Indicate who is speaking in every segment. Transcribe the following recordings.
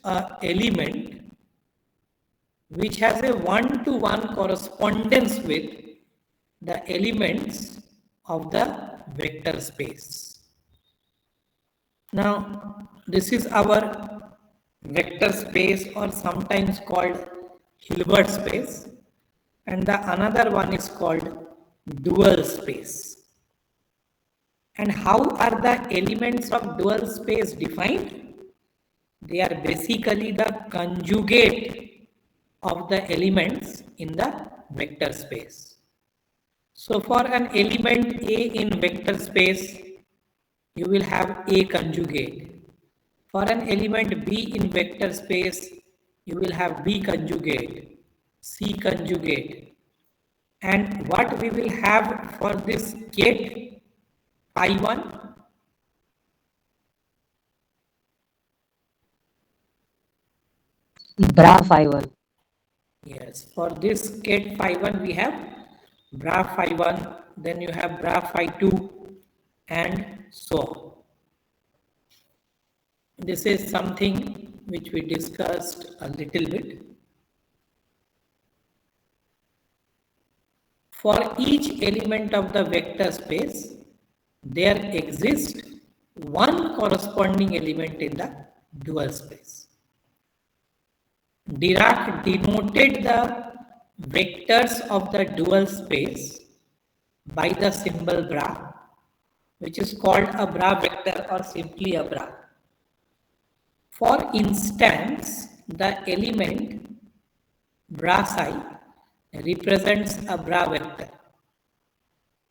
Speaker 1: a element which has a one-to-one correspondence with the elements of the vector space. Now, this is our vector space, or sometimes called Hilbert space, and the another one is called dual space. And how are the elements of dual space defined? They are basically the conjugate of the elements in the vector space. So for an element A in vector space, you will have A conjugate. For an element B in vector space, you will have B conjugate, C conjugate. And what we will have for this Ket phi 1?
Speaker 2: Bra phi 1.
Speaker 1: Yes, for this Ket phi 1 we have bra phi 1, then you have bra phi 2, and so on. This is something which we discussed a little bit. For each element of the vector space, there exists one corresponding element in the dual space. Dirac denoted the vectors of the dual space by the symbol bra, which is called a bra vector or simply a bra. For instance, the element bra psi represents a bra vector.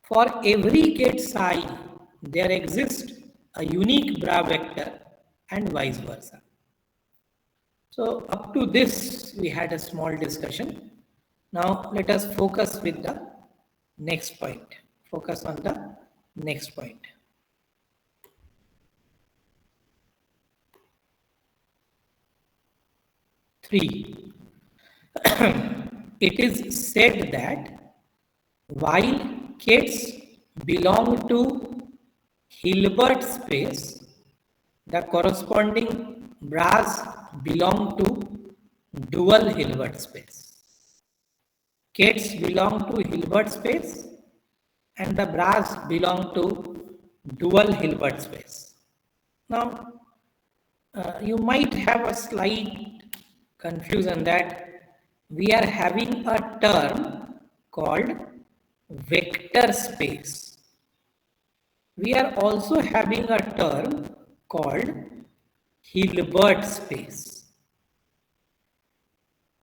Speaker 1: For every Ket psi, there exists a unique bra vector and vice versa. So up to this, we had a small discussion. Now let us focus with the next point. Focus on the next point. Three. It is said that while Kets belong to Hilbert space, the corresponding bras belong to dual Hilbert space. Kets belong to Hilbert space and the bras belong to dual Hilbert space. Now, you might have a slight confusion that we are having a term called vector space. We are also having a term called Hilbert space.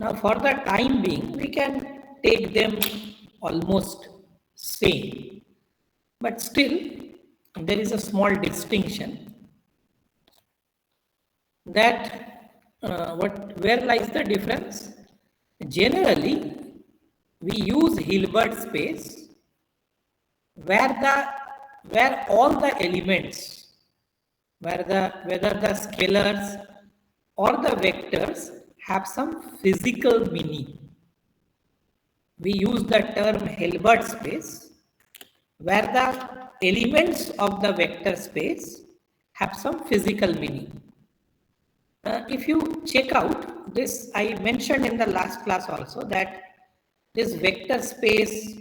Speaker 1: Now for the time being, we can take them almost same, but still there is a small distinction that where lies the difference? Generally, we use Hilbert space where all the elements, whether the scalars or the vectors have some physical meaning. We use the term Hilbert space where the elements of the vector space have some physical meaning. If you check out this, I mentioned in the last class also that this vector space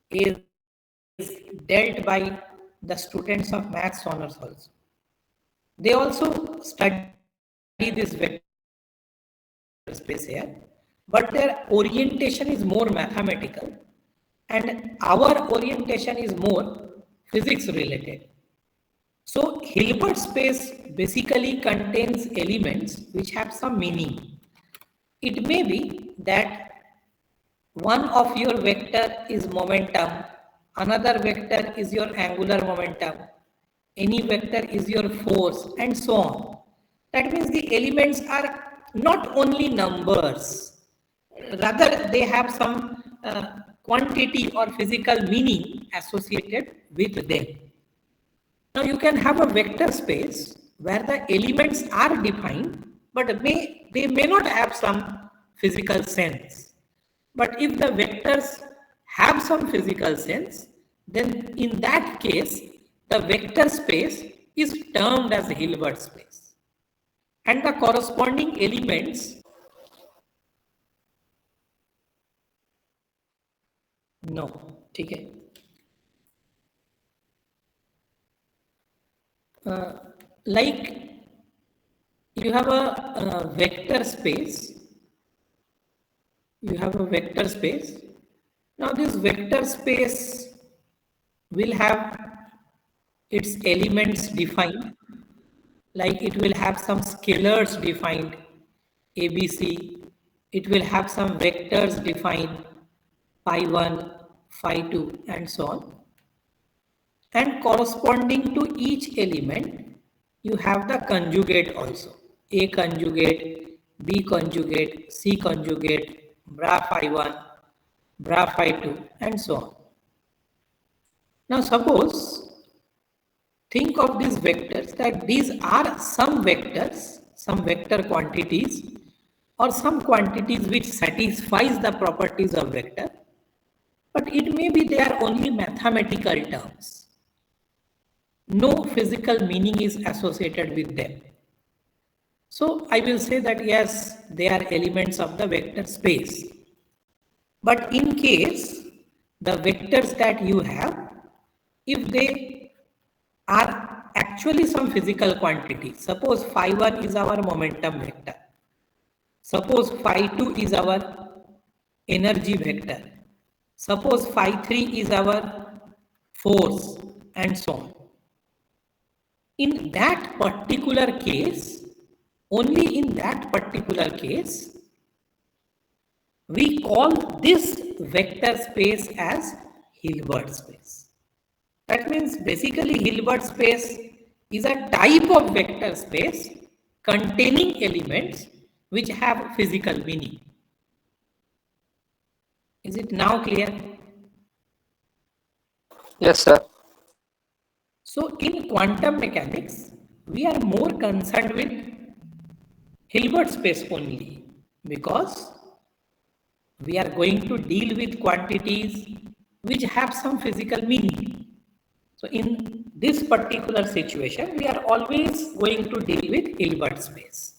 Speaker 1: is dealt by the students of maths honors also. They also study this vector space here, but their orientation is more mathematical and our orientation is more physics related. So Hilbert space basically contains elements which have some meaning. It may be that one of your vector is momentum, another vector is your angular momentum, any vector is your force, and so on. That means the elements are not only numbers, rather they have some quantity or physical meaning associated with them. Now you can have a vector space where the elements are defined, but they may not have some physical sense. But if the vectors have some physical sense, then in that case, the vector space is termed as Hilbert space. and the corresponding elements no, ठीक है. Like you have a vector space. You have a vector space. Now this vector space will have its elements defined, like it will have some scalars defined, ABC. It will have some vectors defined, phi1, phi2, and so on. And corresponding to each element, you have the conjugate also. A conjugate, B conjugate, C conjugate, bra phi1, bra phi2, and so on. Now suppose, think of these vectors that these are some vectors, some vector quantities, or some quantities which satisfies the properties of vector, but it may be they are only mathematical terms. No physical meaning is associated with them. So I will say that yes, they are elements of the vector space. But in case the vectors that you have, if they are actually some physical quantity, suppose phi1 is our momentum vector, suppose phi2 is our energy vector, suppose phi3 is our force, and so on. In that particular case, only in that particular case, we call this vector space as Hilbert space. That means basically Hilbert space is a type of vector space containing elements which have physical meaning. Is it now clear?
Speaker 2: Yes, sir.
Speaker 1: So in quantum mechanics, we are more concerned with Hilbert space only because we are going to deal with quantities which have some physical meaning. So in this particular situation, we are always going to deal with Hilbert space.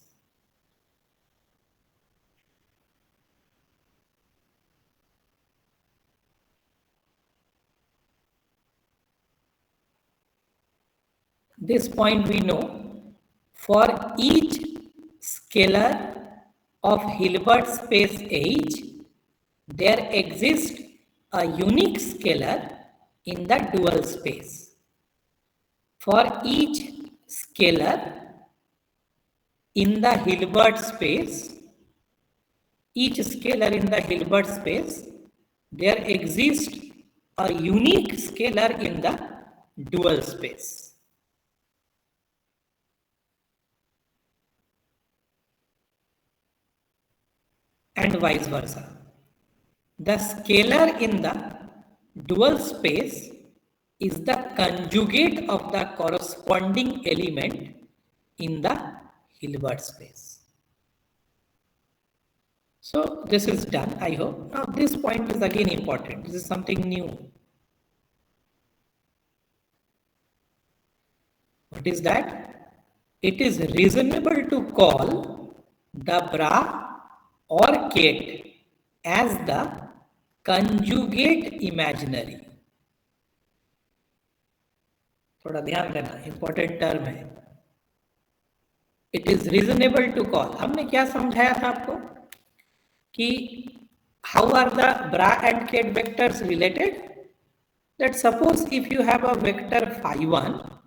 Speaker 1: This point we know, for each scalar of Hilbert space H, there exists a unique scalar in the dual space. For each scalar in the Hilbert space, each scalar in the Hilbert space, there exists a unique scalar in the dual space. And vice versa. The scalar in the dual space is the conjugate of the corresponding element in the Hilbert space. So this is done, I hope. Now this point is again important. This is something new. What is that? It is reasonable to call the bra or Ket as the conjugate imaginary. थोड़ा ध्यान देना, important term है. It is reasonable to call. हमने क्या समझाया था आपको कि how are the bra and Ket vectors related? That suppose if you have a vector phi1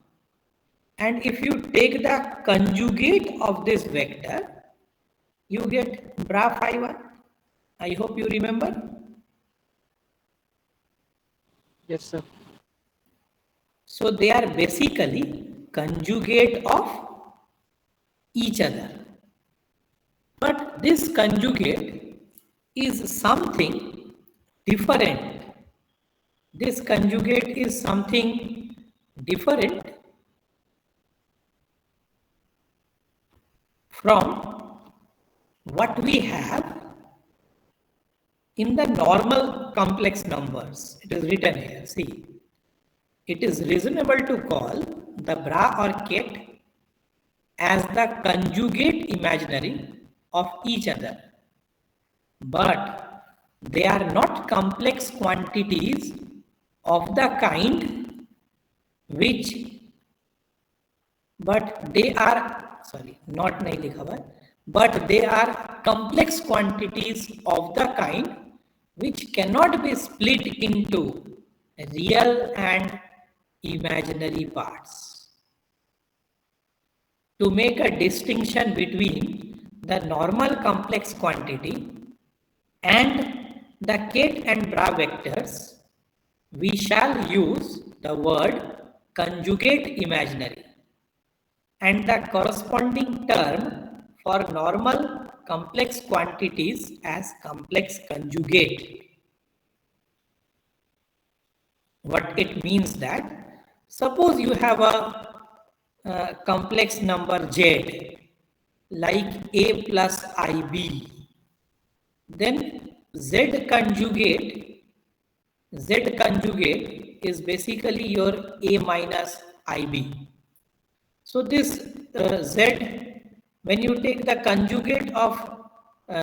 Speaker 1: and if you take the conjugate of this vector, you get bra phi1. I hope you remember.
Speaker 2: Yes, sir.
Speaker 1: So they are basically conjugate of each other. But this conjugate is something different. This conjugate is something different from what we have in the normal complex numbers. It is written here, see. It is reasonable to call the bra or Ket as the conjugate imaginary of each other, but they are not complex quantities of the kind which, but they are, sorry, not nahi likha hua hai, but they are complex quantities of the kind which cannot be split into real and imaginary parts. To make a distinction between the normal complex quantity and the Ket and Bra vectors, we shall use the word conjugate imaginary and the corresponding term for normal complex quantities as complex conjugate. What it means that, suppose you have a complex number z like a plus ib, then z conjugate is basically your a minus ib. So this z, when you take the conjugate of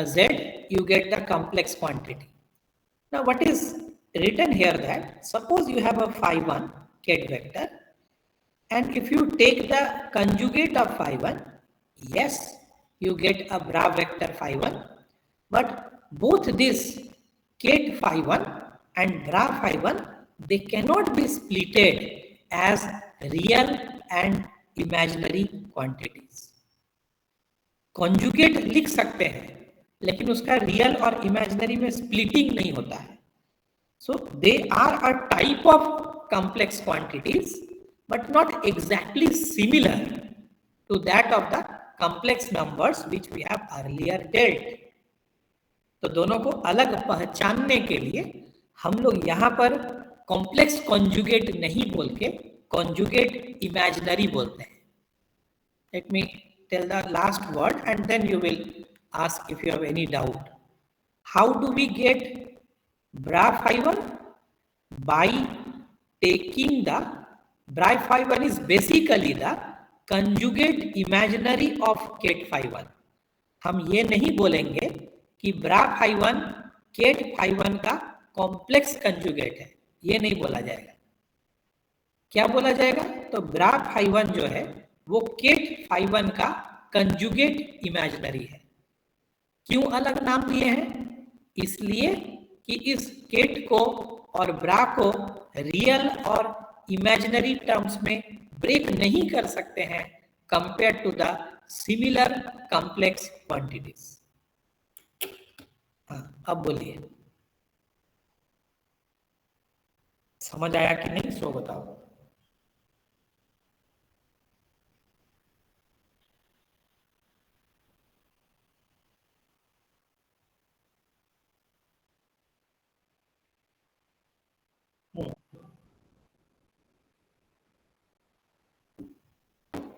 Speaker 1: z, you get the complex quantity. Now what is written here that, suppose you have a phi 1 Ket vector, and if you take the conjugate of phi 1, yes, you get a Bra vector phi 1, but both this Ket phi 1 and Bra phi 1, they cannot be splitted as real and imaginary quantities. Conjugate लिख सकते हैं, लेकिन उसका real और imaginary में splitting नहीं होता है. So they are a type of complex quantities, but not exactly similar to that of the complex numbers which we have earlier dealt. तो दोनों को अलग पहचानने के लिए हम लोग यहाँ पर कॉम्प्लेक्स कॉन्जुगेट नहीं बोल के कॉन्जुगेट इमेजिनरी बोलते हैं. Let me tell the last word and then you will ask if you have any doubt. How do we get Bra phi 1? By taking the Bra phi 1 is basically the conjugate imaginary of Ket phi 1. हम ये नहीं बोलेंगे कि Bra phi 1 Ket phi 1 का complex conjugate है, ये नहीं बोला जाएगा. क्या बोला जाएगा? तो Bra phi 1 जो है वो Ket phi 1 का कंजुगेट इमेजिनरी है. क्यों अलग नाम दिए हैं? इसलिए कि इस Ket को और Bra को रियल और इमेजिनरी टर्म्स में ब्रेक नहीं कर सकते हैं compare to the similar complex quantities. हाँ, अब बोलिए, समझ आया कि नहीं? सो बताओ.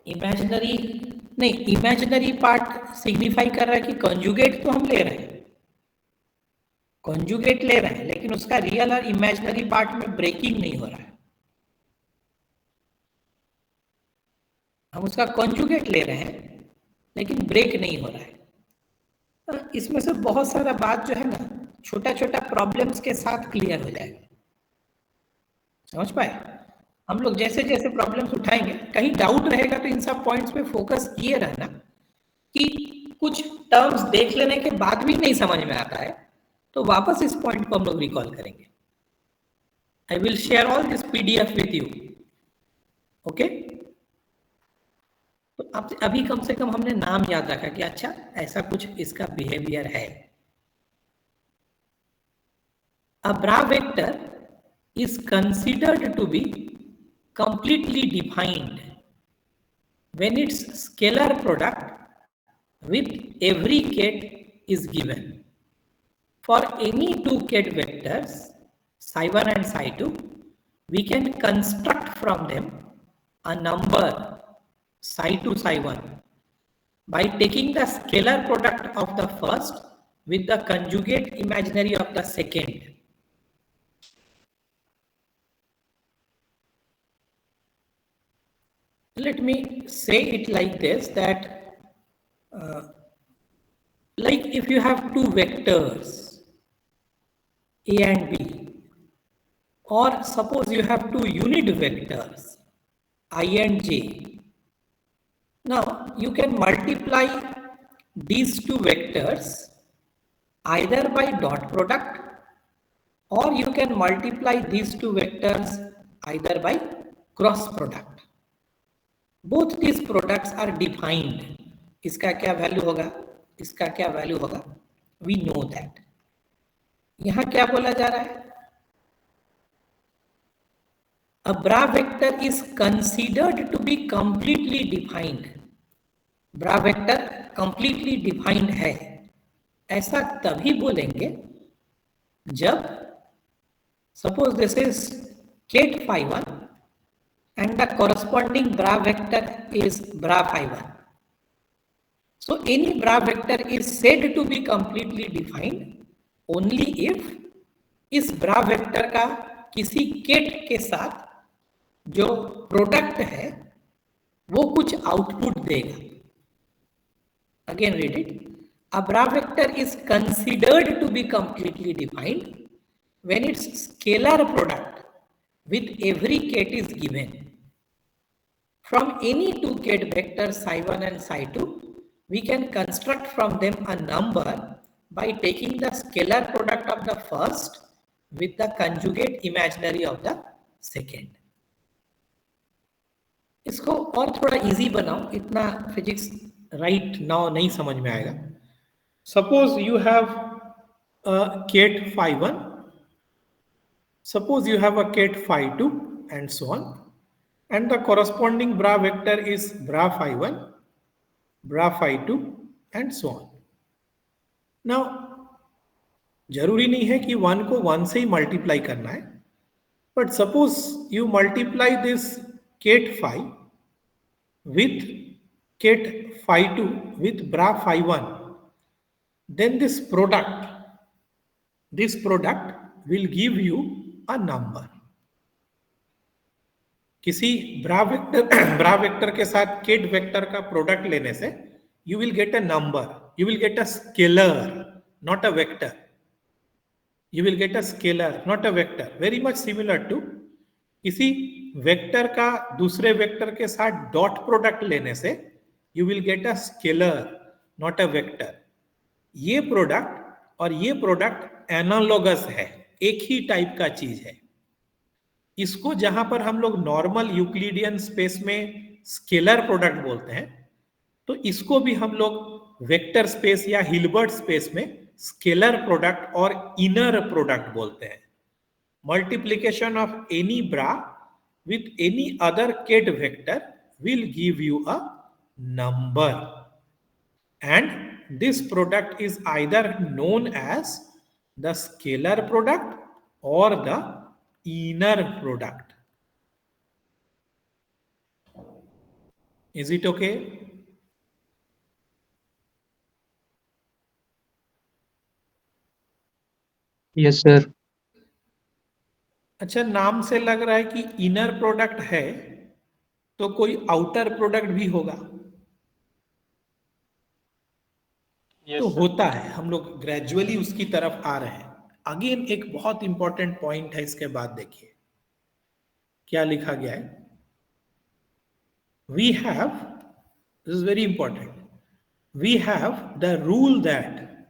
Speaker 1: इमेजिनरी नहीं, इमेजिनरी पार्ट सिग्निफाई कर रहा है कि कॉन्जुगेट तो हम ले रहे हैं, कॉन्जुगेट ले रहे हैं, लेकिन उसका रियल और इमेजिनरी पार्ट में ब्रेकिंग नहीं हो रहा है. हम उसका कॉन्जुगेट ले रहे हैं लेकिन ब्रेक नहीं हो रहा है. इसमें से बहुत सारा बात जो है ना, छोटा छोटा प्रॉब्लम्स के साथ क्लियर हो जाएगा. समझ पाए? हम लोग जैसे जैसे प्रॉब्लम्स उठाएंगे, कहीं डाउट रहेगा तो इन सब पॉइंट्स पे फोकस किए रहना कि कुछ टर्म्स देख लेने के बाद भी नहीं समझ में आता है तो वापस इस पॉइंट को हम लोग रिकॉल करेंगे. I will share all this PDF with you. Okay, तो अब अभी कम से कम हमने नाम याद रखा कि अच्छा ऐसा कुछ इसका बिहेवियर है. A Bra vector is considered to be completely defined when its scalar product with every Ket is given. For any two Ket vectors, psi 1 and psi 2, we can construct from them a number psi 2 psi 1 by taking the scalar product of the first with the conjugate imaginary of the second. Let me say it like this, that like if you have two vectors A and B, or suppose you have two unit vectors I and J. Now you can multiply these two vectors either by dot product, or you can multiply these two vectors either by cross product. Both these products are defined. इसका क्या value होगा, इसका क्या value होगा, we know that. यहां क्या बोला जा रहा है, a bra vector is considered to be completely defined. bra vector completely defined है, ऐसा तभी बोलेंगे जब suppose this is ket phi 1 and the corresponding bra vector is bra phi 1. So any bra vector is said to be completely defined only if इस bra vector का किसी ket के साथ जो प्रोडक्ट है वो कुछ आउटपुट देगा. Again read it. A bra vector is considered to be completely defined when its scalar product with every ket is given. From any two ket vectors psi1 and psi2, we can construct from them a number by taking the scalar product of the first with the conjugate imaginary of the second. इसको और थोड़ा easy बनाओ, इतना physics right now नहीं समझ में आएगा. Suppose you have ket phi 1, suppose you have a ket phi 2 and so on, and the corresponding bra vector is bra phi 1, bra phi 2 and so on. Now जरूरी नहीं है कि 1 को 1 से ही मल्टीप्लाई करना है, but suppose you multiply this ket phi with ket phi 2 with bra phi 1, then this product will give you a number. किसी ब्रा vector के साथ केट वेक्टर का प्रोडक्ट लेने से you will get a number, you will get a scalar not a vector, you will get a scalar not a vector. Very much similar to किसी vector का दूसरे vector के साथ डॉट प्रोडक्ट लेने से you will get a scalar not a vector. ये product और ये प्रोडक्ट एनालॉगस है, एक ही टाइप का चीज है. इसको जहां पर हम लोग नॉर्मल यूक्लिडियन स्पेस में स्केलर प्रोडक्ट बोलते हैं, तो इसको भी हम लोग वेक्टर स्पेस या हिल्बर्ट स्पेस में स्केलर प्रोडक्ट और इनर प्रोडक्ट बोलते हैं. Multiplication of any bra with any other ket vector will give you a number, and this product is either known as the scalar product or the inner product. Is it okay?
Speaker 2: Yes, sir.
Speaker 1: अच्छा, नाम से लग रहा है कि inner product है, तो कोई आउटर प्रोडक्ट भी होगा.
Speaker 2: Yes,
Speaker 1: तो
Speaker 2: sir.
Speaker 1: होता है, हम लोग ग्रेजुअली उसकी तरफ आ रहे हैं. अगेन एक बहुत इंपॉर्टेंट पॉइंट है, इसके बाद देखिए क्या लिखा गया है. We have, this is very important, we have the rule that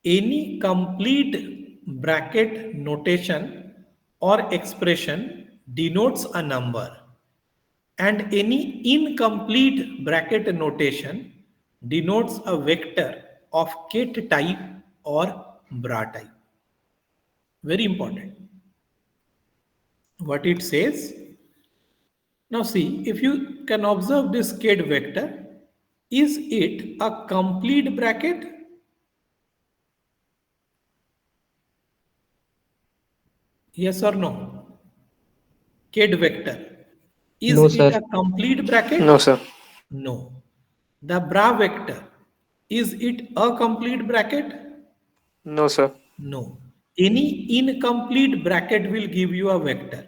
Speaker 1: any complete bracket notation or expression denotes a number, and any incomplete bracket notation denotes a vector of ket type or bra type. Very important. What it says, now see, if you can observe this ket vector, is it a complete bracket? Yes or no? Ket vector. Is
Speaker 2: No,
Speaker 1: it
Speaker 2: sir.
Speaker 1: a complete bracket?
Speaker 2: No, sir.
Speaker 1: No. The bra vector. Is it a complete bracket?
Speaker 2: No, sir.
Speaker 1: No. Any incomplete bracket will give you a vector.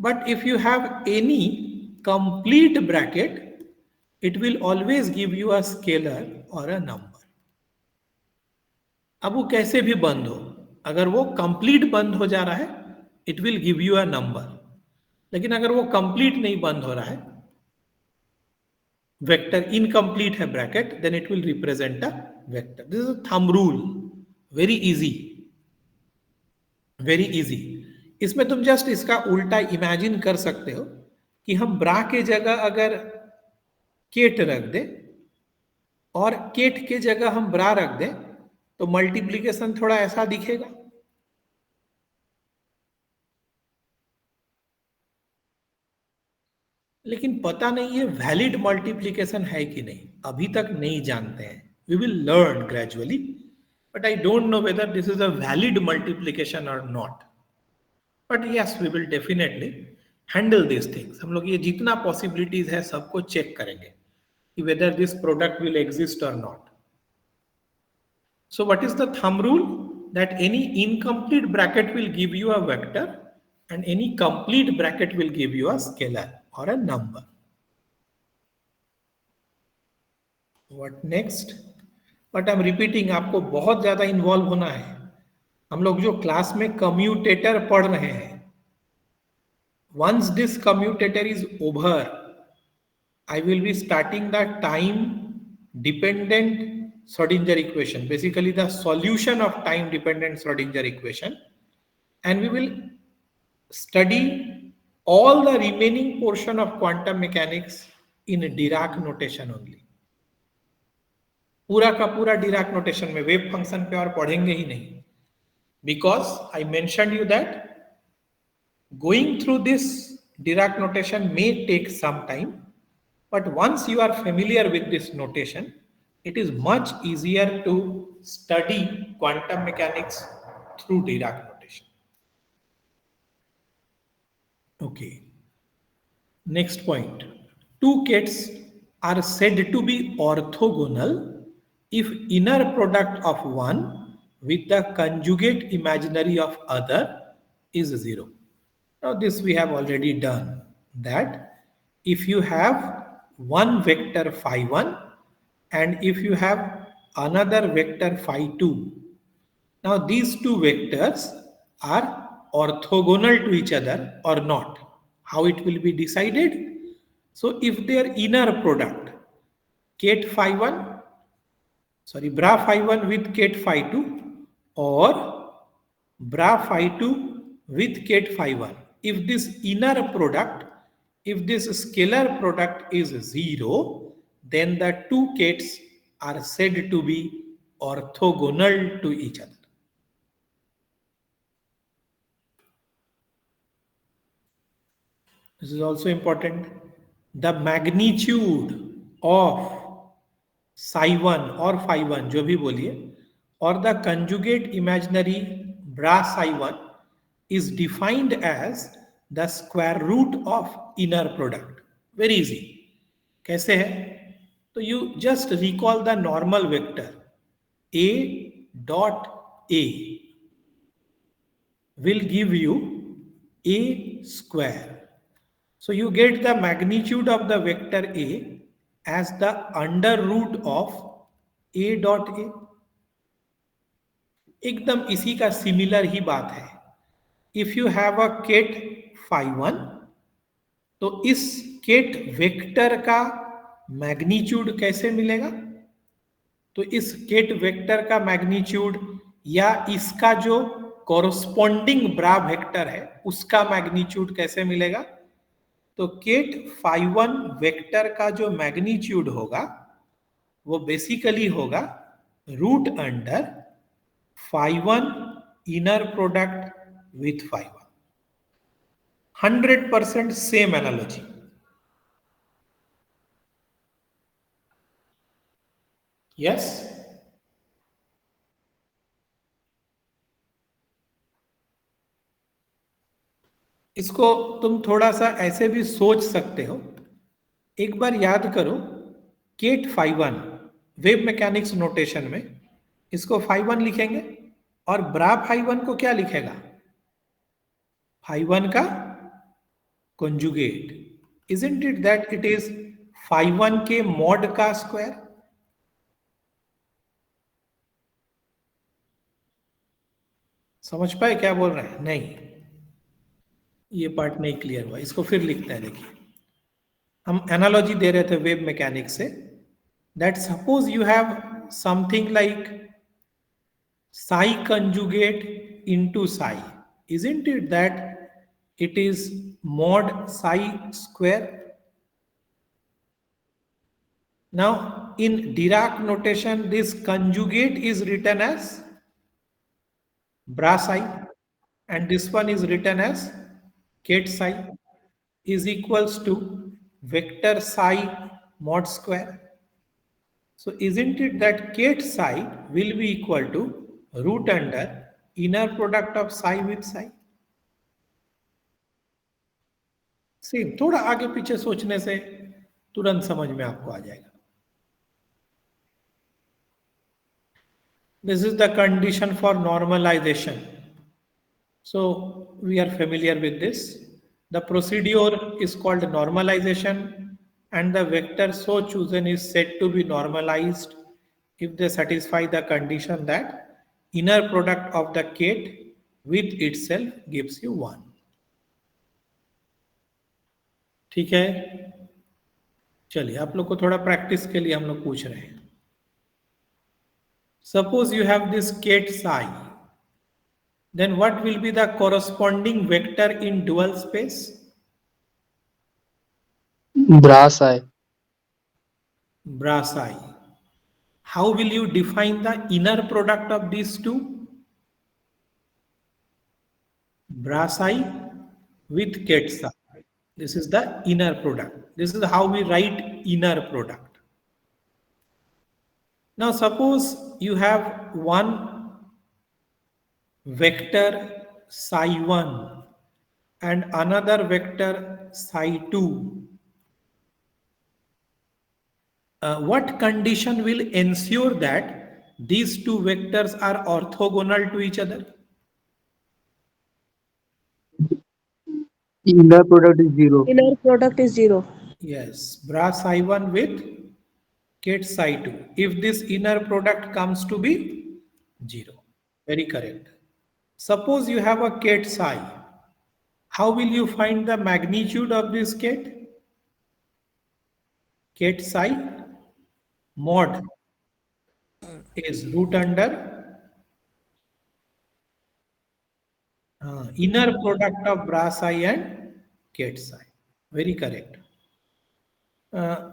Speaker 1: But if you have any complete bracket, it will always give you a scalar or a number. अब वो कैसे भी बंद हो, अगर वो complete बंद हो जा रहा है, it will give you a number. लेकिन अगर वो कंप्लीट नहीं बंद हो रहा है, वेक्टर इनकम्प्लीट है bracket, then it will represent a vector. This is a thumb rule. Very easy, very easy. इसमें तुम जस्ट इसका उल्टा इमेजिन कर सकते हो कि हम ब्रा के जगह अगर केट रख दे और केट के जगह हम ब्रा रख दें, तो मल्टीप्लीकेशन थोड़ा ऐसा दिखेगा. लेकिन पता नहीं ये वैलिड मल्टीप्लीकेशन है कि नहीं, अभी तक नहीं जानते हैं. We will learn gradually, but I don't know whether this is a valid multiplication और not. But yes, we will definitely handle this things. हम लोग ये जितना पॉसिबिलिटीज है सबको चेक करेंगे कि whether this product will exist और not. So what is the thumb rule? That any incomplete bracket will give you a vector and any complete bracket will give you a scalar or a number. What next? But I'm repeating, आपको बहुत ज्यादा involve होना है. हम लोग जो class में commutator पढ़ रहे हैं, once this commutator is over, I will be starting the time dependent Schrodinger equation, basically the solution of time dependent Schrodinger equation, and we will study all the remaining portion of quantum mechanics in Dirac notation only. पूरा का पूरा Dirac notation में, wave function पे और पढ़ेंगे ही नहीं, because I mentioned you that going through this Dirac notation may take some time. But once you are familiar with this notation, it is much easier to study quantum mechanics through Dirac notation. Okay. Next point. Two kets are said to be orthogonal if inner product of one with the conjugate imaginary of other is 0. Now this we have already done, that if you have one vector phi 1 and if you have another vector phi 2, now these two vectors are orthogonal to each other or not. How it will be decided? So if their inner product ket phi 1, sorry, bra phi 1 with ket phi 2 or bra phi 2 with ket phi 1. If this inner product, if this scalar product is 0, then the two kets are said to be orthogonal to each other. This is also important. The magnitude of psi 1 or phi 1, जो भी बोलिए, or the conjugate imaginary bra psi 1 is defined as the square root of inner product. Very easy. कैसे है? तो you just recall the normal vector a dot a will give you a square. So you get the magnitude of the vector a as the under root of a dot a. एकदम इसी का similar ही बात है. If you have a ket phi 1, तो इस cat vector का magnitude कैसे मिलेगा? तो इस केट वेक्टर का मैग्नीट्यूड या इसका जो कॉरस्पॉन्डिंग ब्रा वेक्टर है उसका मैग्नीट्यूड कैसे मिलेगा? तो केट phi 1 वेक्टर का जो मैग्नीट्यूड होगा वो बेसिकली होगा root under phi 1 inner product with phi 1. 100% same analogy. Yes, इसको तुम थोड़ा सा ऐसे भी सोच सकते हो. एक बार याद करो, ket phi 1 wave mechanics notation में इसको phi 1 लिखेंगे और ब्रा phi 1 को क्या लिखेगा? phi 1 का conjugate, isn't it that it is phi 1 के mod का square? समझ पाए क्या बोल रहे हैं? नहीं, ये पार्ट नहीं क्लियर हुआ, इसको फिर लिखते हैं। देखिए, हम एनालॉजी दे रहे थे वेव मैकेनिक्स से, that suppose you have something like psi conjugate into psi, isn't it that it is mod psi square? Now in Dirac notation this conjugate is written as bra psi and this one is written as ket psi is equals to vector psi mod square. So isn't it that ket psi will be equal to root under inner product of psi with psi? Same, थोड़ा आगे पीछे सोचने से तुरंत समझ में आपको आ जाएगा. This is the condition for normalization. So we are familiar with this. The procedure is called normalization and the vector so chosen is said to be normalized if they satisfy the condition that inner product of the ket with itself gives you 1. ठीक है, चलिए आप लोग को थोड़ा practice के लिए हम लोग पूछ रहे हैं. Suppose you have this ket psi, then what will be the corresponding vector in dual space?
Speaker 2: Bra psi.
Speaker 1: Bra psi. How will you define the inner product of these two? Bra psi with ket psi. This is the inner product. This is how we write inner product. Now suppose you have one vector psi 1 and another vector psi 2. What condition will ensure that these two vectors are orthogonal to each other?
Speaker 2: Inner product is 0.
Speaker 3: Inner product is 0.
Speaker 1: Yes, bra psi 1 with ket psi 2. If this inner product comes to be 0. Very correct. Suppose you have a ket psi. How will you find the magnitude of this ket? Ket psi mod is root under inner product of bra psi and ket psi. Very correct.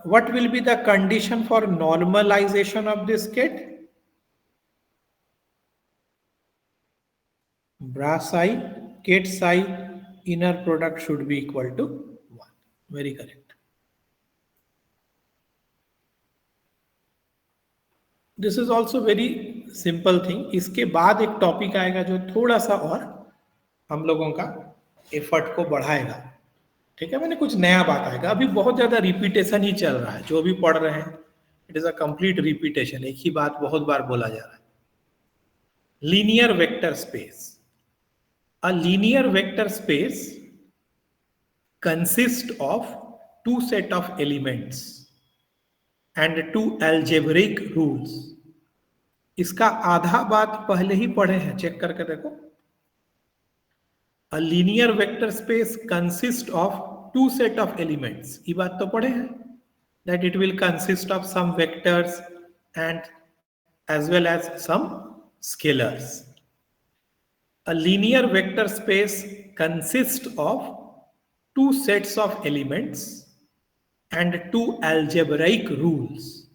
Speaker 1: What will be the condition for normalization of this ket? Bra psi, ket psi, inner product should be equal to 1. Very correct. This is also very simple thing. इसके बाद एक topic आएगा जो थोड़ा सा और हम लोगों का एफर्ट को बढ़ाएगा. ठीक है, मैंने कुछ नया बात आएगा. अभी बहुत ज्यादा रिपीटेशन ही चल रहा है, जो भी पढ़ रहे हैं it is a complete repetition. एक ही बात बहुत बार बोला जा रहा है. Linear vector space. A linear vector space consists of two set of elements and two algebraic rules. इसका आधा बात पहले ही पढ़े हैं, चेक करके देखो. A linear vector space consists of two set of elements. ये बात तो पढ़े हैं, that it will consist of some vectors and as well as some scalars. A linear vector space consists of two sets of elements and two algebraic rules.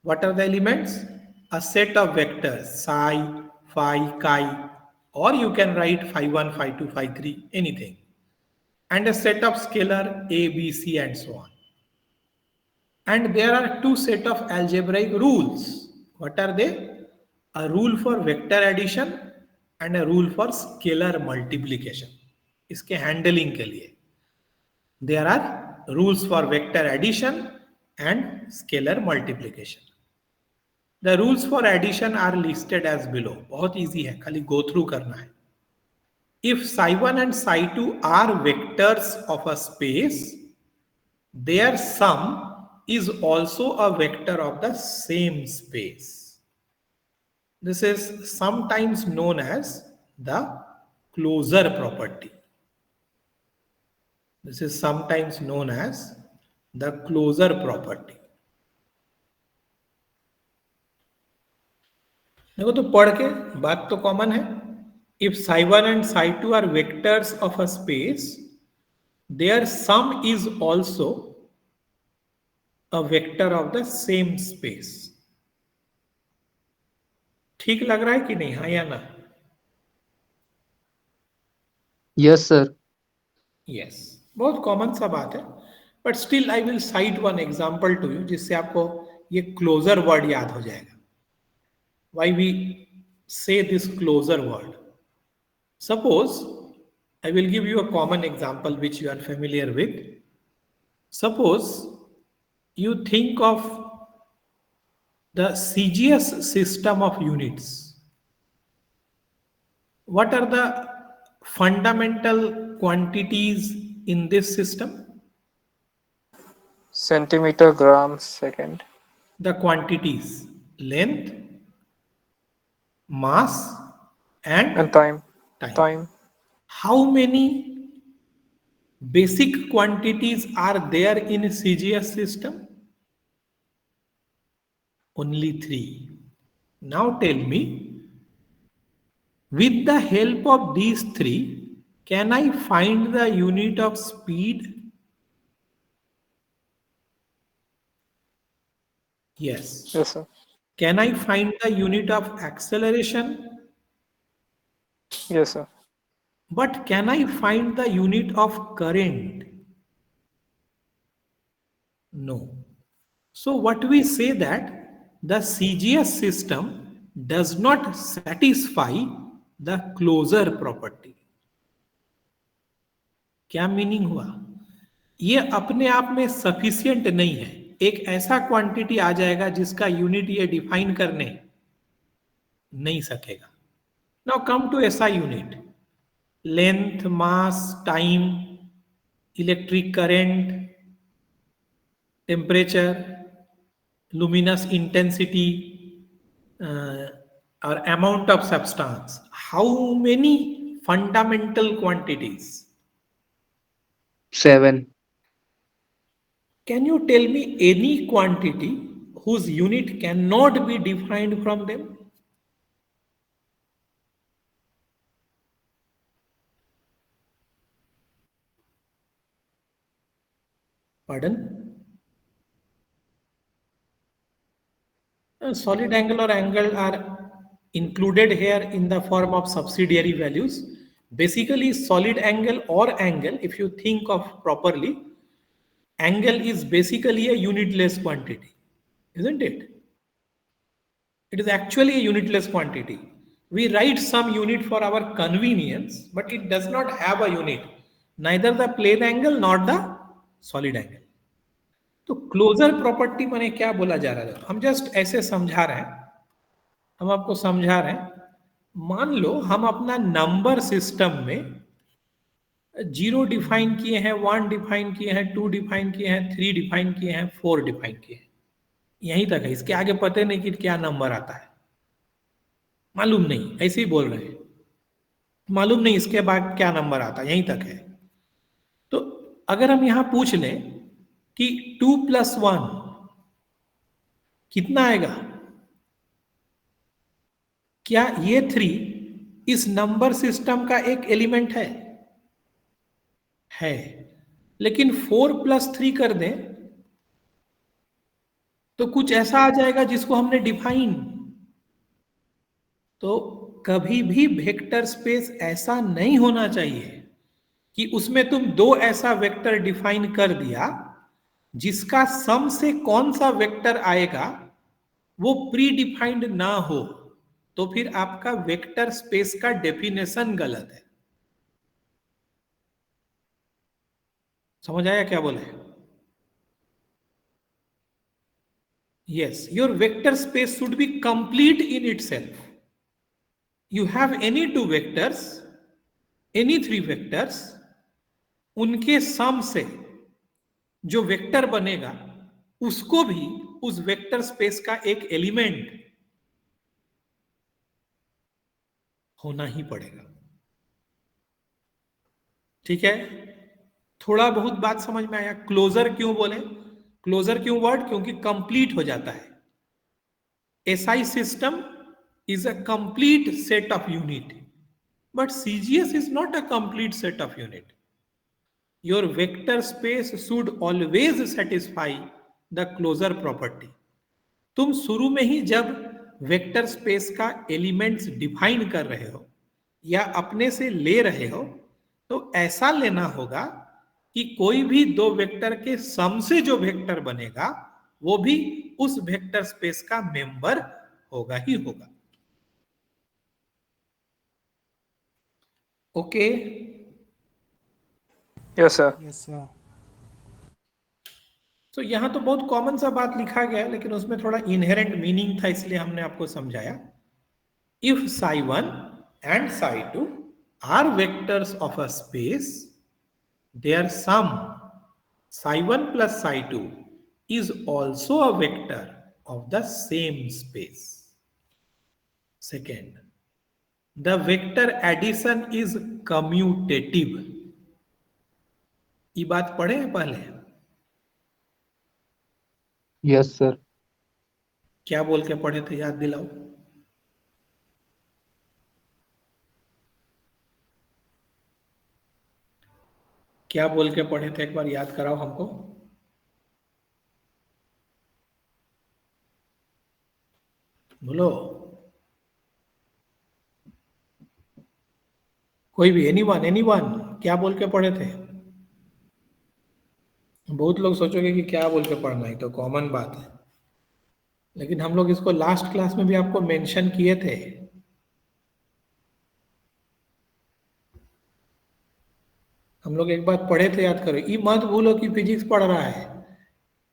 Speaker 1: What are the elements? A set of vectors psi, phi, chi, or you can write phi 1, phi 2, phi 3, anything. And a set of scalar a, b, c and so on. And there are two set of algebraic rules. What are they? A rule for vector addition and a rule for scalar multiplication. इसके handling के लिए there are rules for vector addition and scalar multiplication. The rules for addition are listed as below. बहुत easy है, खाली go through करना है. if psi1 and psi2 are vectors of a space, their sum is also a vector of the same space. This is sometimes known as the closure property. This is sometimes known as the closure property. देखो तो पढ़ के बात तो common है. If psi1 and psi2 are vectors of a space, their sum is also a vector of the same space. ठीक लग रहा है कि नहीं, हाँ या ना?
Speaker 2: Yes, sir.
Speaker 1: यस, बहुत कॉमन सा बात है. But still I will cite one example to you जिससे आपको ये क्लोजर वर्ड याद हो जाएगा. Why we say this closure word? Suppose I will give you a common example which you are familiar with. Suppose you think of the CGS system of units. What are the fundamental quantities in this system?
Speaker 3: Centimeter, gram, second.
Speaker 1: The quantities: length, mass,
Speaker 3: And
Speaker 1: and
Speaker 3: time.
Speaker 1: time.
Speaker 3: Time.
Speaker 1: How many basic quantities are there in CGS system? Only 3. Now tell me, with the help of these 3, can I find the unit of speed? Yes.
Speaker 3: Yes, sir.
Speaker 1: Can I find the unit of acceleration?
Speaker 3: Yes, sir.
Speaker 1: But can I find the unit of current? No. So what we say that the CGS system does not satisfy the closure property. क्या meaning हुआ? ये अपने आप में sufficient नहीं है. एक ऐसा क्वांटिटी आ जाएगा जिसका यूनिट ये डिफाइन करने नहीं सकेगा. नाउ कम टू ऐसा unit: length, mass, time, electric current, temperature, luminous intensity, or amount of substance. How many fundamental quantities?
Speaker 2: 7.
Speaker 1: Can you tell me any quantity whose unit cannot be defined from them? Pardon? Solid angle or angle are included here in the form of subsidiary values. Basically, solid angle or angle, if you think of properly, angle is basically a unitless quantity, isn't it? It is actually a unitless quantity. We write some unit for our convenience, but it does not have a unit, neither the plane angle nor the solid angle. तो closure property मैंने क्या बोला जा रहा है? हम just ऐसे समझा रहे हैं, हम आपको समझा रहे हैं. मान लो हम अपना नंबर सिस्टम में 0 डिफाइन किए हैं, 1 डिफाइन किए हैं, 2 डिफाइन किए हैं, 3 डिफाइन किए हैं, 4 डिफाइन किए हैं. यहीं तक है. इसके आगे पता नहीं कि क्या नंबर आता है, मालूम नहीं, ऐसे ही बोल रहे हैं, मालूम नहीं इसके बाद क्या नंबर आता है, यहीं तक है. तो अगर हम यहां पूछ लें कि 2 + 1 कितना आएगा, क्या ये 3 इस नंबर सिस्टम का एक एलिमेंट है. लेकिन 4 + 3 कर दें तो कुछ ऐसा आ जाएगा जिसको हमने डिफाइन. तो कभी भी वेक्टर स्पेस ऐसा नहीं होना चाहिए कि उसमें तुम 2 ऐसा वेक्टर डिफाइन कर दिया जिसका सम से कौन सा वेक्टर आएगा वो प्री डिफाइंड ना हो. तो फिर आपका वेक्टर स्पेस का डेफिनेशन गलत है. समझ आया क्या बोले? Yes, your vector space should be complete in itself. You have any two vectors, any three vectors, उनके सम से जो वेक्टर बनेगा उसको भी उस वेक्टर स्पेस का एक एलिमेंट होना ही पड़ेगा। ठीक है, थोड़ा बहुत बात समझ में आया? क्लोजर क्यों बोले? क्लोजर क्यों वर्ड? क्योंकि कंप्लीट हो जाता है। SI system is a complete set of unit, but CGS is not a complete set of unit. Your vector space should always satisfy the closure property. तुम शुरू में ही जब वेक्टर स्पेस का एलिमेंट्स डिफाइन कर रहे हो या अपने से ले रहे हो तो ऐसा लेना होगा कि कोई भी दो वेक्टर के सम से जो वेक्टर बनेगा वो भी उस वेक्टर स्पेस का मेंबर होगा ही होगा। Okay,
Speaker 3: Yes, sir.
Speaker 4: Yes, sir.
Speaker 1: तो यहां तो बहुत कॉमन सा बात लिखा गया है, लेकिन उसमें थोड़ा इनहेरेंट मीनिंग था, इसलिए हमने आपको समझाया। If psi1 and psi2 are vectors of a space, their sum psi1 plus psi2 is also a vector of the same space. Second, the vector addition is commutative. ये बात पढ़े हैं पहले?
Speaker 2: Yes sir.
Speaker 1: क्या बोल के पढ़े थे, याद दिलाओ। क्या बोल के पढ़े थे, एक बार याद कराओ हमको। बोलो कोई भी, एनीवन, क्या बोल के पढ़े थे? बहुत लोग सोचोगे कि क्या बोल के पढ़ना है, तो कॉमन बात है, लेकिन हम लोग इसको लास्ट क्लास में भी आपको मेंशन किए थे। हम लोग एक बात पढ़े थे, याद करो, ये मत भूलो कि फिजिक्स पढ़ रहा है।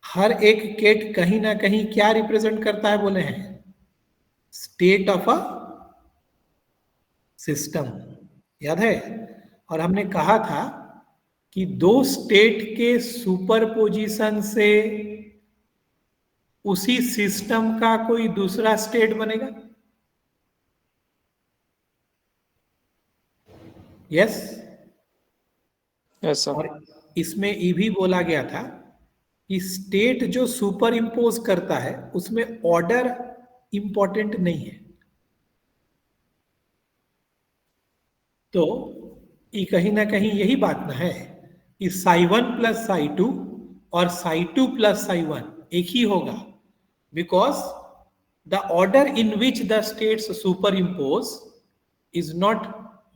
Speaker 1: हर एक केट कहीं ना कहीं क्या रिप्रेजेंट करता है, बोले हैं स्टेट ऑफ अ सिस्टम, याद है? और हमने कहा था कि दो स्टेट के सुपरपोजिशन से उसी सिस्टम का कोई दूसरा स्टेट बनेगा। यस?
Speaker 3: Yes, sir.
Speaker 1: और इसमें ये भी बोला गया था कि स्टेट जो सुपर इंपोज करता है उसमें ऑर्डर इंपॉर्टेंट नहीं है। तो ये कहीं ना कहीं यही बात ना है कि psi1 प्लस psi2 और psi2 प्लस psi1 एक ही होगा, because the order in which the states super impose is not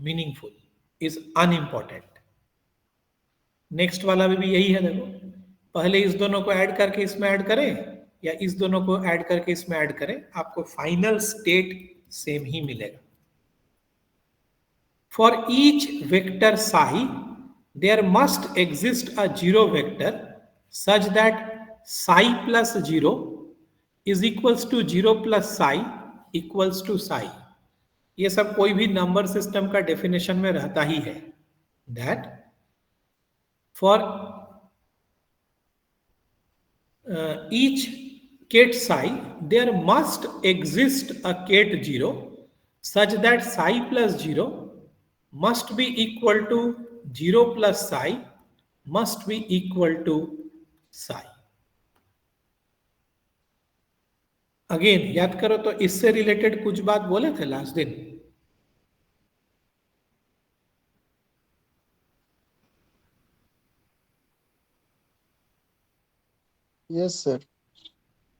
Speaker 1: meaningful, is unimportant. Next वाला भी यही है, देखो, पहले इस दोनों को ऐड करके इसमें ऐड करें या इस दोनों को ऐड करके इसमें ऐड करें, आपको फाइनल स्टेट सेम ही मिलेगा। For each vector psi, there must exist a zero vector such that psi plus 0 is equals to 0 plus psi equals to psi. ये सब कोई भी नंबर सिस्टम का डेफिनेशन में रहता ही है। That for each ket psi, there must exist a ket 0 such that psi plus 0 must be equal to 0 plus psi must be equal to psi. Again याद करो, तो इससे रिलेटेड कुछ बात बोले थे लास्ट दिन।
Speaker 4: Yes sir.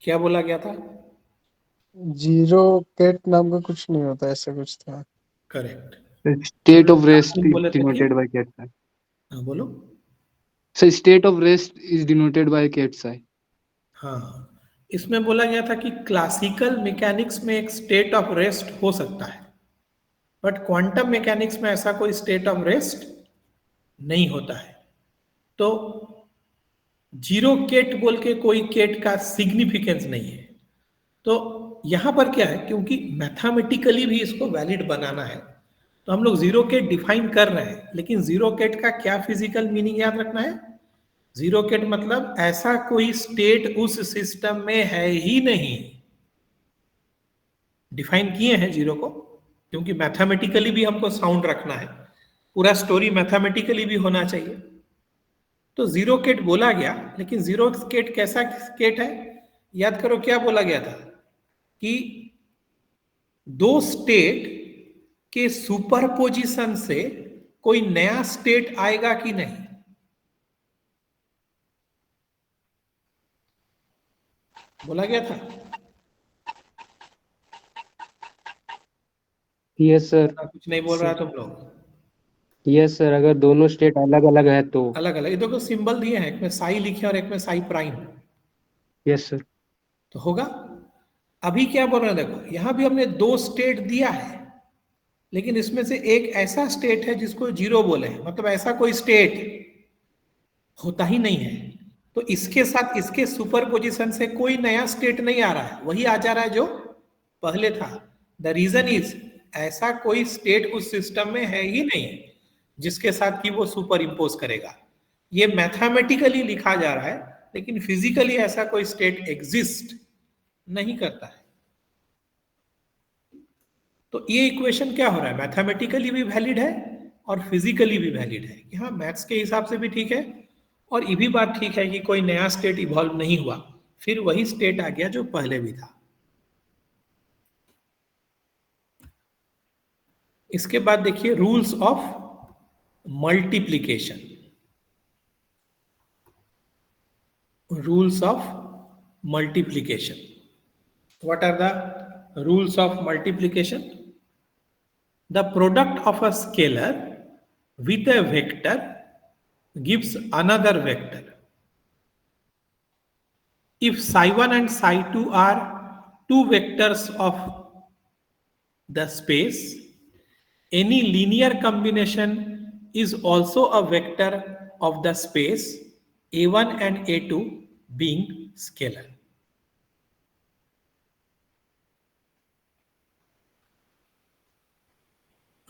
Speaker 1: क्या बोला गया था?
Speaker 4: जीरो केट नाम का कुछ नहीं होता, ऐसा कुछ था।
Speaker 1: Correct.
Speaker 2: State of rest is
Speaker 1: बोले थे कि,
Speaker 2: डिनोटेड बाय केट साई।
Speaker 1: हाँ बोलो।
Speaker 2: So state of rest is denoted by ket psi.
Speaker 1: हाँ, इसमें बोला गया था कि क्लासिकल मैकेनिक्स में एक स्टेट ऑफ रेस्ट हो सकता है, बट क्वांटम मैकेनिक्स में ऐसा कोई स्टेट ऑफ रेस्ट नहीं होता है। तो जीरो केट बोल के कोई केट का सिग्निफिकेंस नहीं है। तो यहां पर क्या है, क्योंकि मैथमेटिकली भी इसको वैलिड बनाना है, तो हम लोग जीरो केट डिफाइन कर रहे हैं, लेकिन जीरो केट का क्या फिजिकल मीनिंग याद रखना है? जीरो केट मतलब ऐसा कोई स्टेट उस सिस्टम में है ही नहीं। डिफाइन किए हैं जीरो को, क्योंकि मैथमेटिकली भी हमको साउंड रखना है, पूरा स्टोरी मैथमेटिकली भी होना चाहिए। तो जीरो केट बोला गया, लेकिन जीरो केट कैसा केट है? याद करो क्या बोला गया था कि दो स्टेट के सुपरपोजिशन से कोई नया स्टेट आएगा कि नहीं? बोला गया था।
Speaker 2: Yes sir.
Speaker 1: कुछ नहीं बोल रहा तुम लोग।
Speaker 2: यस सर, अगर दोनों स्टेट अलग अलग है तो।
Speaker 1: अलग अलग, ये देखो सिंबल दिए हैं, एक में साई लिखे और एक में साई प्राइम।
Speaker 2: Yes sir.
Speaker 1: तो होगा। अभी क्या बोल रहे हैं देखो, यहां भी हमने दो स्टेट दिया है, लेकिन इसमें से एक ऐसा स्टेट है जिसको जीरो बोले, मतलब ऐसा कोई स्टेट होता ही नहीं है। तो इसके साथ इसके सुपरपोजिशन से कोई नया स्टेट नहीं आ रहा है, वही आ जा रहा है जो पहले था। द रीजन इज, ऐसा कोई स्टेट उस सिस्टम में है ही नहीं जिसके साथ कि वो सुपर इम्पोज करेगा। ये मैथमेटिकली लिखा जा रहा है, लेकिन फिजिकली ऐसा कोई स्टेट एग्जिस्ट नहीं करता है। तो ये इक्वेशन क्या हो रहा है? मैथमेटिकली भी वैलिड है और फिजिकली भी वैलिड है कि हाँ, मैथ्स के हिसाब से भी ठीक है, और ये भी बात ठीक है कि कोई नया स्टेट इवॉल्व नहीं हुआ, फिर वही स्टेट आ गया जो पहले भी था। इसके बाद देखिए rules of multiplication. Rules of multiplication, what are the rules of multiplication? The product of a scalar with a vector gives another vector if psi1 and psi2 are two vectors of the space. Any linear combination is also a vector of the space, a1 and a2 being scalar.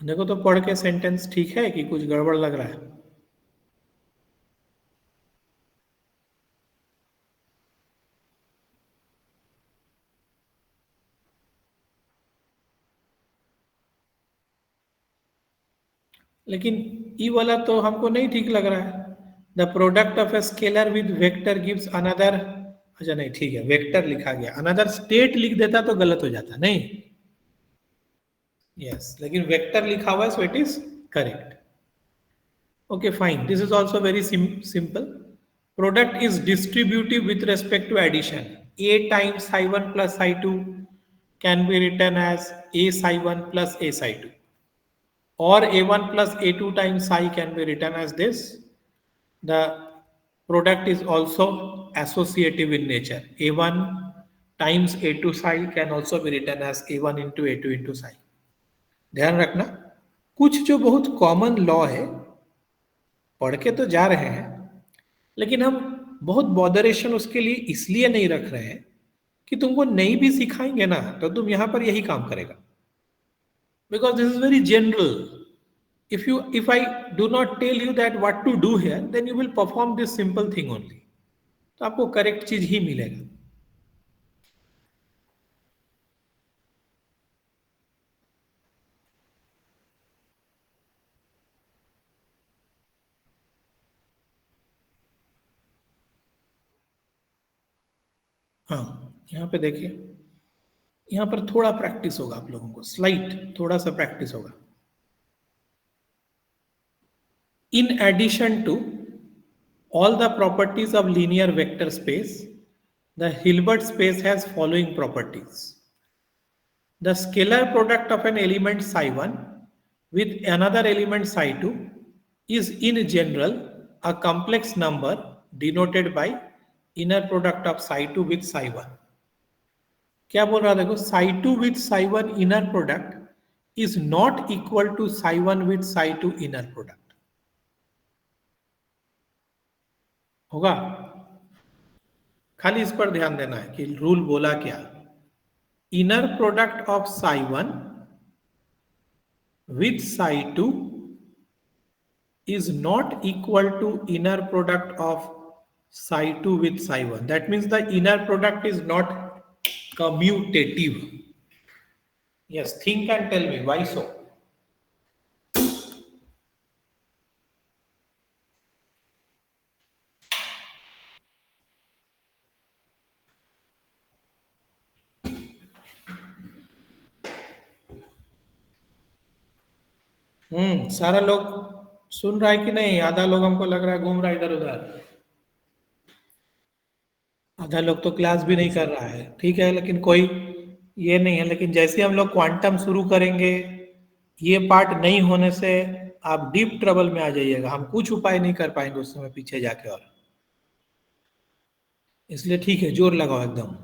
Speaker 1: देखो तो पढ़ के sentence ठीक है कि कुछ गड़बड़ लग रहा है? लेकिन ई वाला तो हमको नहीं ठीक लग रहा है। The product of a scalar with vector gives another, अच्छा नहीं ठीक है, वेक्टर लिखा गया, अनदर स्टेट लिख देता तो गलत हो जाता नहीं। यस, लेकिन वेक्टर लिखा हुआ है, so it is correct. Okay fine, this is also very simple. Product is distributive with respect to addition. A times psi one plus psi two can be written as A psi one plus A psi two, or a1 plus a2 times psi can be written as this. The product is also associative in nature. a1 times a2 psi can also be written as a1 into a2 into psi. ध्यान रखना, कुछ जो बहुत common law है पढ़ के तो जा रहे हैं, लेकिन हम बहुत बॉदरेशन उसके लिए इसलिए नहीं रख रहे हैं कि तुमको नहीं भी सिखाएंगे ना तो तुम यहां पर यही काम करेगा, because this is very general. If I do not tell you that what to do here, then you will perform this simple thing only. तो आपको करेक्ट चीज ही मिलेगा। हाँ, यहां पे देखिए, यहां पर थोड़ा प्रैक्टिस होगा आप लोगों को, स्लाइट थोड़ा सा प्रैक्टिस होगा। In addition to all the properties of linear vector space, the Hilbert space has following properties. The scalar product of an element psi1 with another element psi2 is in general a complex number denoted by inner product of psi2 with psi1. क्या बोल रहा है देखो, psi2 with psi1 inner product is not equal to psi1 with psi2 inner product. होगा? खाली इस पर ध्यान देना है कि रूल बोला क्या। Inner product of psi1 with psi 2 is not equal to inner product of psi 2 with psi 1. That means the inner product is not commutative. Yes, think and tell me why so. सारा लोग सुन रहा है कि नहीं? आधा लोग हमको लग रहा है घूम रहा है इधर उधर, आधा लोग तो क्लास भी नहीं कर रहा है। ठीक है, लेकिन कोई ये नहीं है। लेकिन जैसे हम लोग क्वांटम शुरू करेंगे, ये पार्ट नहीं होने से आप डीप ट्रबल में आ जाइएगा। हम कुछ उपाय नहीं कर पाएंगे उस समय पीछे जाके। और इसलिए ठीक है, जोर लगाओ एकदम।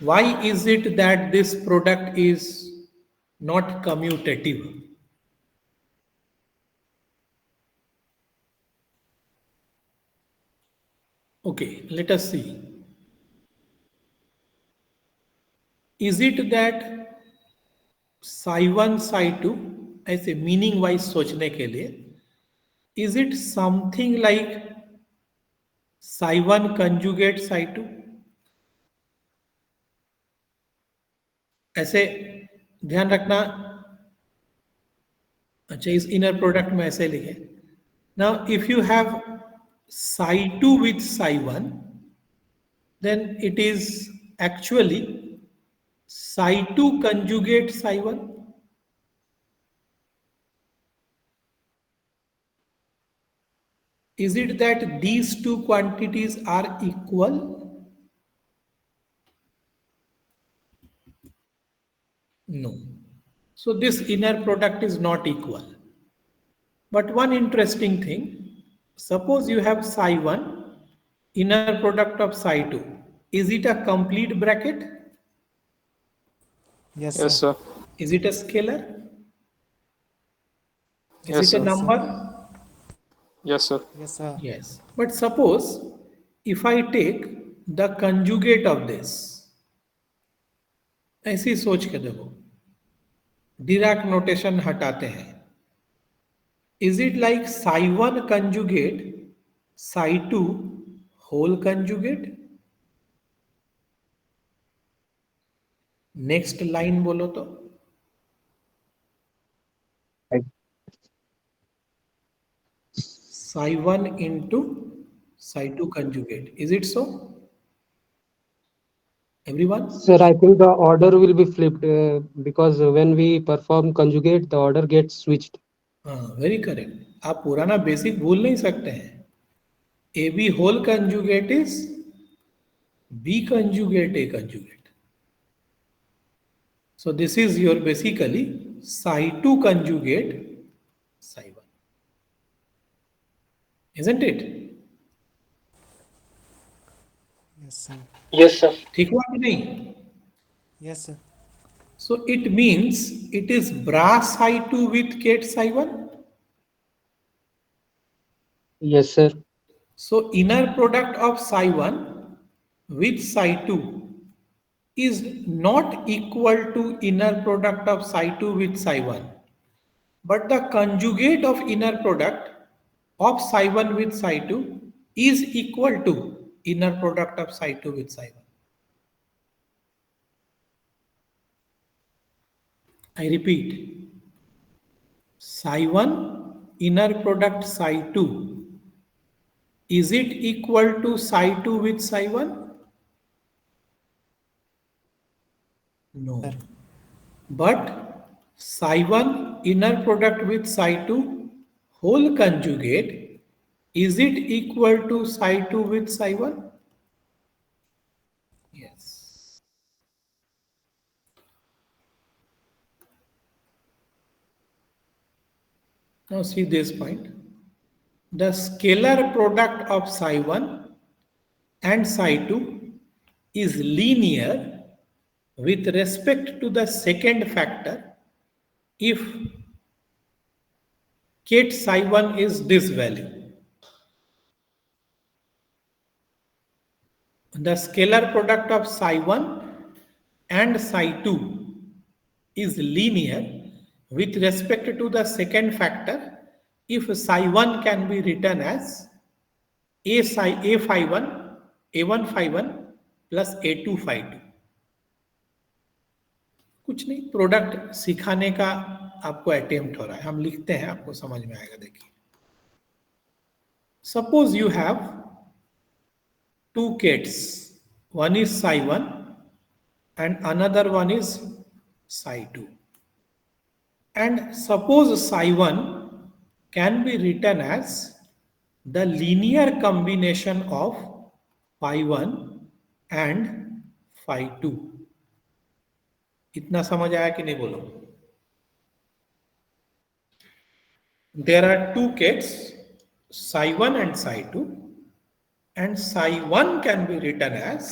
Speaker 1: Why is it that this product is not commutative? Okay, let us see. Is it that psi 1 psi 2, ऐसे मीनिंग वाइज सोचने के लिए, is it something like psi 1 conjugate psi 2? ऐसे ध्यान रखना। अच्छा, इस इनर प्रोडक्ट में ऐसे लिखे। Now if you have psi 2 with psi 1, then it is actually psi 2 conjugate psi 1. Is it that these two quantities are equal? No. So this inner product is not equal. But one interesting thing, suppose you have psi 1, inner product of psi 2. Is it a complete bracket?
Speaker 3: Yes, sir.
Speaker 1: Is it a scalar? Is
Speaker 3: Yes,
Speaker 1: it a
Speaker 3: sir.
Speaker 1: number?
Speaker 3: Yes, sir.
Speaker 1: Yes. But suppose if I take the conjugate of this, ऐसी सोच के देखो, Dirac notation हटाते हैं। Is it like psi 1 conjugate psi 2 whole conjugate? Next line बोलो तो। psi 1 into psi 2 conjugate. Is it so? Everyone?
Speaker 2: Sir, I think the order will be flipped because when we perform conjugate, the order gets switched.
Speaker 1: हाँ, very correct. आप पुराना basic भूल नहीं सकते हैं। A B whole conjugate is B conjugate A conjugate. So this is your basically psi 2 conjugate psi 1. Isn't it?
Speaker 2: Yes, sir.
Speaker 1: ठीक हुआ कि नहीं?
Speaker 4: Yes, sir.
Speaker 1: So it means it is bra psi 2 with ket psi 1.
Speaker 2: Yes, sir.
Speaker 1: So inner product of psi 1 with psi 2 is not equal to inner product of psi 2 with psi 1. But the conjugate of inner product of psi 1 with psi 2 is equal to inner product of psi 2 with psi 1. I repeat, psi 1 inner product psi 2, is it equal to psi 2 with psi 1? No. But psi 1 inner product with psi 2 whole conjugate, is it equal to psi 2 with psi 1? Yes. Now see this point. The scalar product of psi 1 and psi 2 is linear with respect to the second factor if ket psi 1 is this value. The scalar product of psi 1 and psi 2 is linear With respect to the second factor, if psi1 can be written as a psi a phi 1 a1 phi 1 plus a2 phi 2. कुछ नहीं, product सिखाने का आपको attempt हो रहा है, हम लिखते हैं, आपको समझ में आएगा. देखिए, suppose you have two kits, one is psi 1 and another one is psi 2, and suppose psi 1 can be written as the linear combination of phi 1 and phi 2. इतना समझ आया कि नहीं बोलो? There are two kits, psi 1 and psi 2, and psi 1 can be written as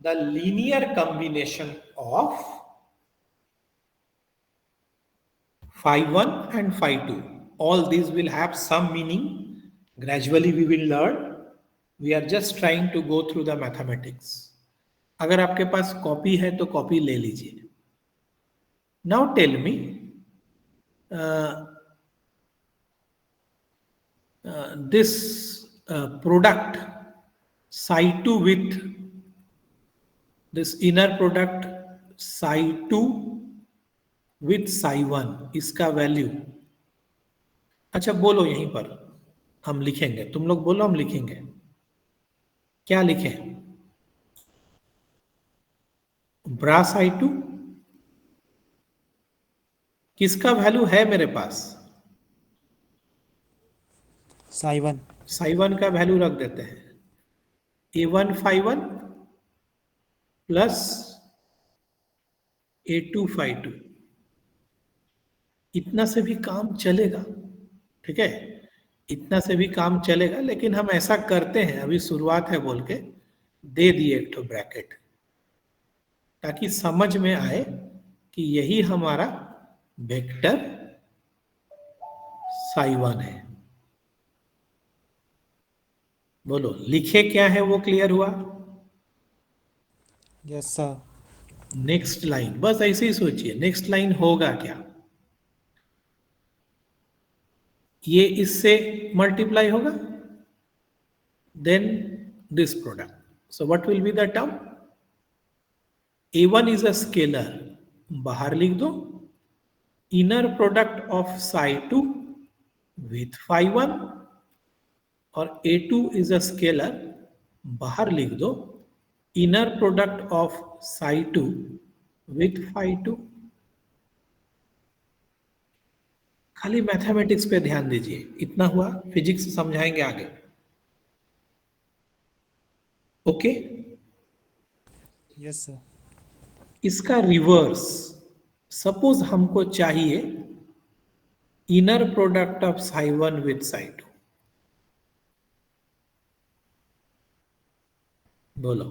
Speaker 1: the linear combination of phi 1 and phi 2. All these will have some meaning. Gradually we will learn. We are just trying to go through the mathematics. अगर आपके पास copy है तो copy ले लीजिए. Now tell me, this product psi 2 with this inner product psi 2 with psi 1, इसका value, अच्छा बोलो, यहीं पर हम लिखेंगे, तुम लोग बोलो, हम लिखेंगे. क्या लिखें? ब्रा psi 2 किसका वैल्यू है मेरे पास?
Speaker 5: psi 1
Speaker 1: psi 1 का वैल्यू रख देते हैं, a1 phi 1 plus a2 phi 2. इतना से भी काम चलेगा, ठीक है, इतना से भी काम चलेगा, लेकिन हम ऐसा करते हैं, अभी शुरुआत है बोल के दे दिए एक तो ब्रैकेट, ताकि समझ में आए कि यही हमारा वेक्टर psi 1 है. बोलो, लिखे क्या है वो क्लियर हुआ?
Speaker 5: yes sir
Speaker 1: नेक्स्ट लाइन, बस ऐसे ही सोचिए, नेक्स्ट लाइन होगा क्या? ये इससे मल्टीप्लाई होगा, then this product. So what will be the term? a1 is a scalar, बाहर लिख दो, inner product of psi 2 with phi 1, और a2 इज अ स्केलर, बाहर लिख दो, inner product of psi 2 with phi 2. खाली मैथमेटिक्स पे ध्यान दीजिए, इतना हुआ, फिजिक्स समझाएंगे आगे. ओके,
Speaker 5: yes sir
Speaker 1: इसका रिवर्स, सपोज हमको चाहिए inner product of psi 1 with psi 2. बोलो,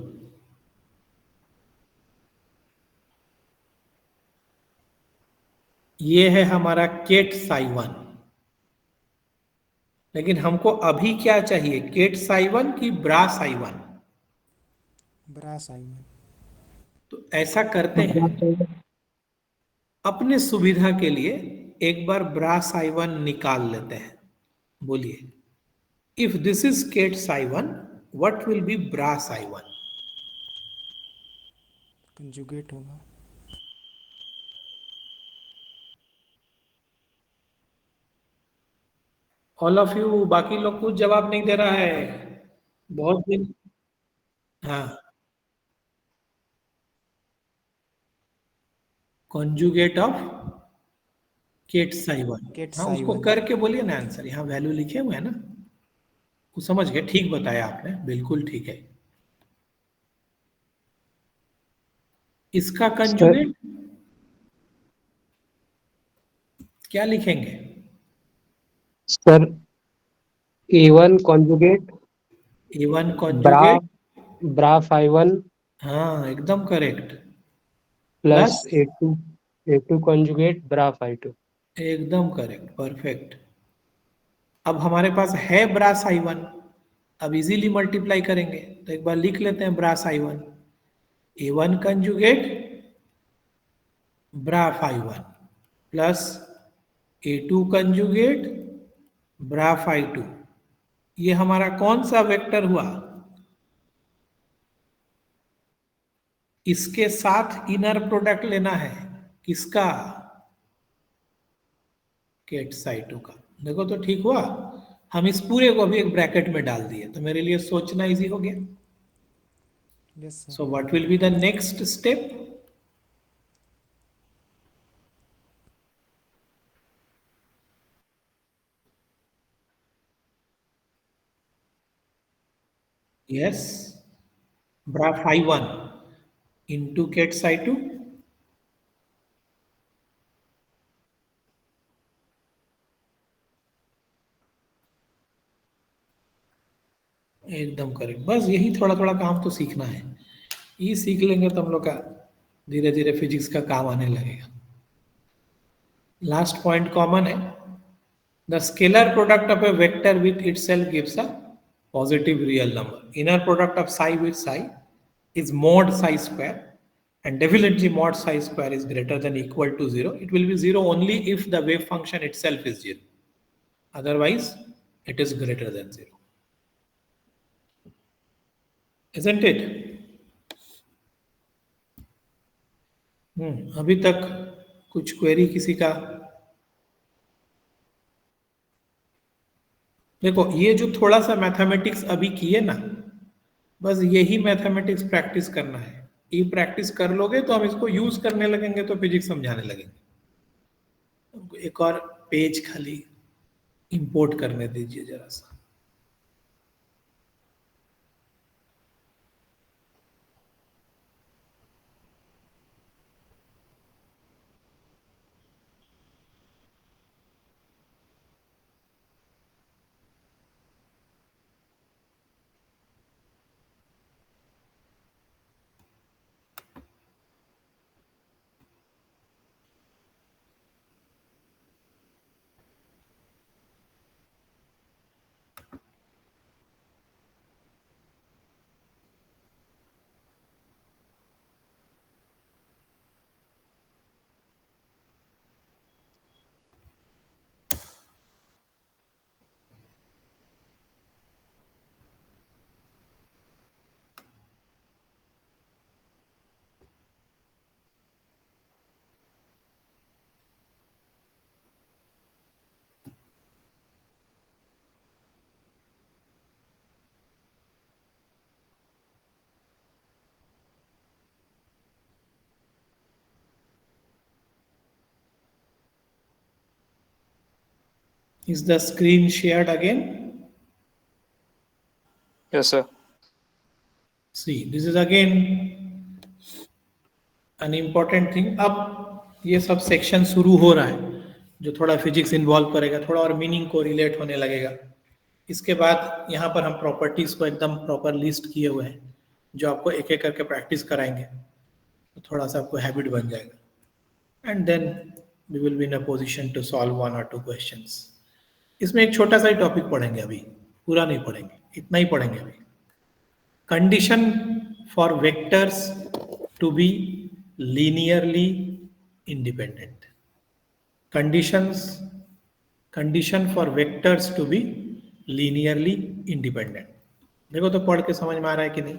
Speaker 1: ये है हमारा केट psi 1, लेकिन हमको अभी क्या चाहिए, केट psi 1 की ब्रा psi 1?
Speaker 5: bra psi 1
Speaker 1: तो ऐसा करते हैं, अपने सुविधा के लिए एक बार ब्रा psi 1 निकाल लेते हैं. बोलिए, if this is ket psi 1, what will be bra psi 1?
Speaker 5: conjugate होगा
Speaker 1: ऑल ऑफ यू, बाकी लोग कुछ जवाब नहीं दे रहा है, बहुत दिन. हाँ, conjugate of ket psi 1.
Speaker 5: ket
Speaker 1: हाँ,
Speaker 5: psi
Speaker 1: उसको
Speaker 5: 1
Speaker 1: करके बोलिए ना आंसर, यहाँ वैल्यू लिखे हुए हैं ना, वो समझ गए, ठीक बताया आपने, बिल्कुल ठीक है. इसका
Speaker 2: सर
Speaker 1: कंजुगेट क्या लिखेंगे?
Speaker 2: Sir A1 conjugate
Speaker 1: a1
Speaker 2: bra
Speaker 1: conjugate,
Speaker 2: bra phi 1
Speaker 1: हाँ एकदम correct,
Speaker 2: plus
Speaker 1: plus
Speaker 2: A2 conjugate bra phi 2.
Speaker 1: एकदम करेक्ट, परफेक्ट. अब हमारे पास है ब्रा psi 1, अब इजीली मल्टीप्लाई करेंगे, तो एक बार लिख लेते हैं ब्रा psi 1, a1 कंजुगेट ब्रा phi 1 प्लस A2 कंजुगेट ब्रा phi 2। ये हमारा कौन सा वेक्टर हुआ? इसके साथ इनर प्रोडक्ट लेना है। किसका? केट साइटो का। देखो तो ठीक हुआ। हम इस पूरे को भी एक ब्रैकेट में डाल दिए तो मेरे लिए सोचना इजी हो गया।
Speaker 5: Yes sir.
Speaker 1: So what will be the next step? Yes, bra phi 1 into ket psi two. एकदम करेक्ट। बस यही थोड़ा थोड़ा काम तो सीखना है। ये सीख लेंगे तो हम लोग का धीरे धीरे फिजिक्स का काम आने लगेगा। लास्ट पॉइंट कॉमन है। The scalar product of A vector with itself gives a positive real number. Inner product of psi with psi is mod psi square, and definitely mod psi square is greater than equal to 0. It will be 0 only if the wave function itself is 0. Otherwise, it is greater than 0. Isn't it? अभी तक कुछ query किसी का? देखो, ये जो थोड़ा सा मैथमेटिक्स अभी किए ना, बस यही मैथमेटिक्स प्रैक्टिस करना है। ये प्रैक्टिस कर लोगे तो हम इसको यूज करने लगेंगे तो फिजिक्स समझाने लगेंगे। एक और पेज खाली इंपोर्ट करने दीजिए जरा सा। Is the screen shared again?
Speaker 3: Yes, sir.
Speaker 1: See, this is again an important thing. अब ये सब सेक्शन शुरू हो रहा है जो थोड़ा फिजिक्स इन्वॉल्व करेगा, थोड़ा और मीनिंग को रिलेट होने लगेगा। इसके बाद यहाँ पर हम प्रॉपर्टीज को एकदम प्रॉपर लिस्ट किए हुए हैं जो आपको एक एक करके प्रैक्टिस कराएंगे, तो थोड़ा सा आपको हैबिट बन जाएगा। And then we will be in a position to solve 1 or 2 questions. इसमें एक छोटा सा ही टॉपिक पढ़ेंगे अभी, पूरा नहीं पढ़ेंगे, इतना ही पढ़ेंगे अभी। Condition for vectors to be linearly independent. Condition for vectors to be linearly independent. देखो तो पढ़ के समझ में आ रहा है कि नहीं?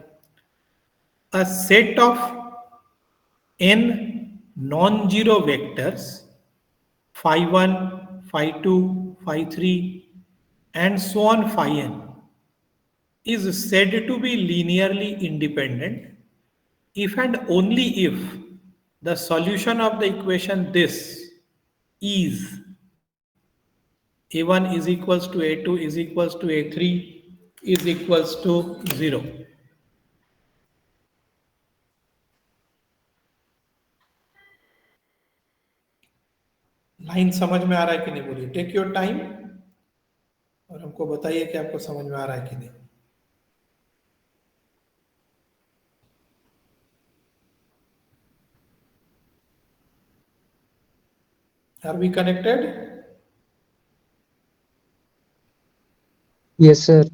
Speaker 1: A set of n non-zero vectors phi 1, phi 2, phi 3 and so on phi n is said to be linearly independent if and only if the solution of the equation this is a1 is equals to a2 is equals to a3 is equals to 0. Line समझ में आ रहा है कि नहीं? बोलिए, take your time और हमको बताइए कि आपको समझ में आ रहा है कि नहीं। Are we connected?
Speaker 2: Yes, sir.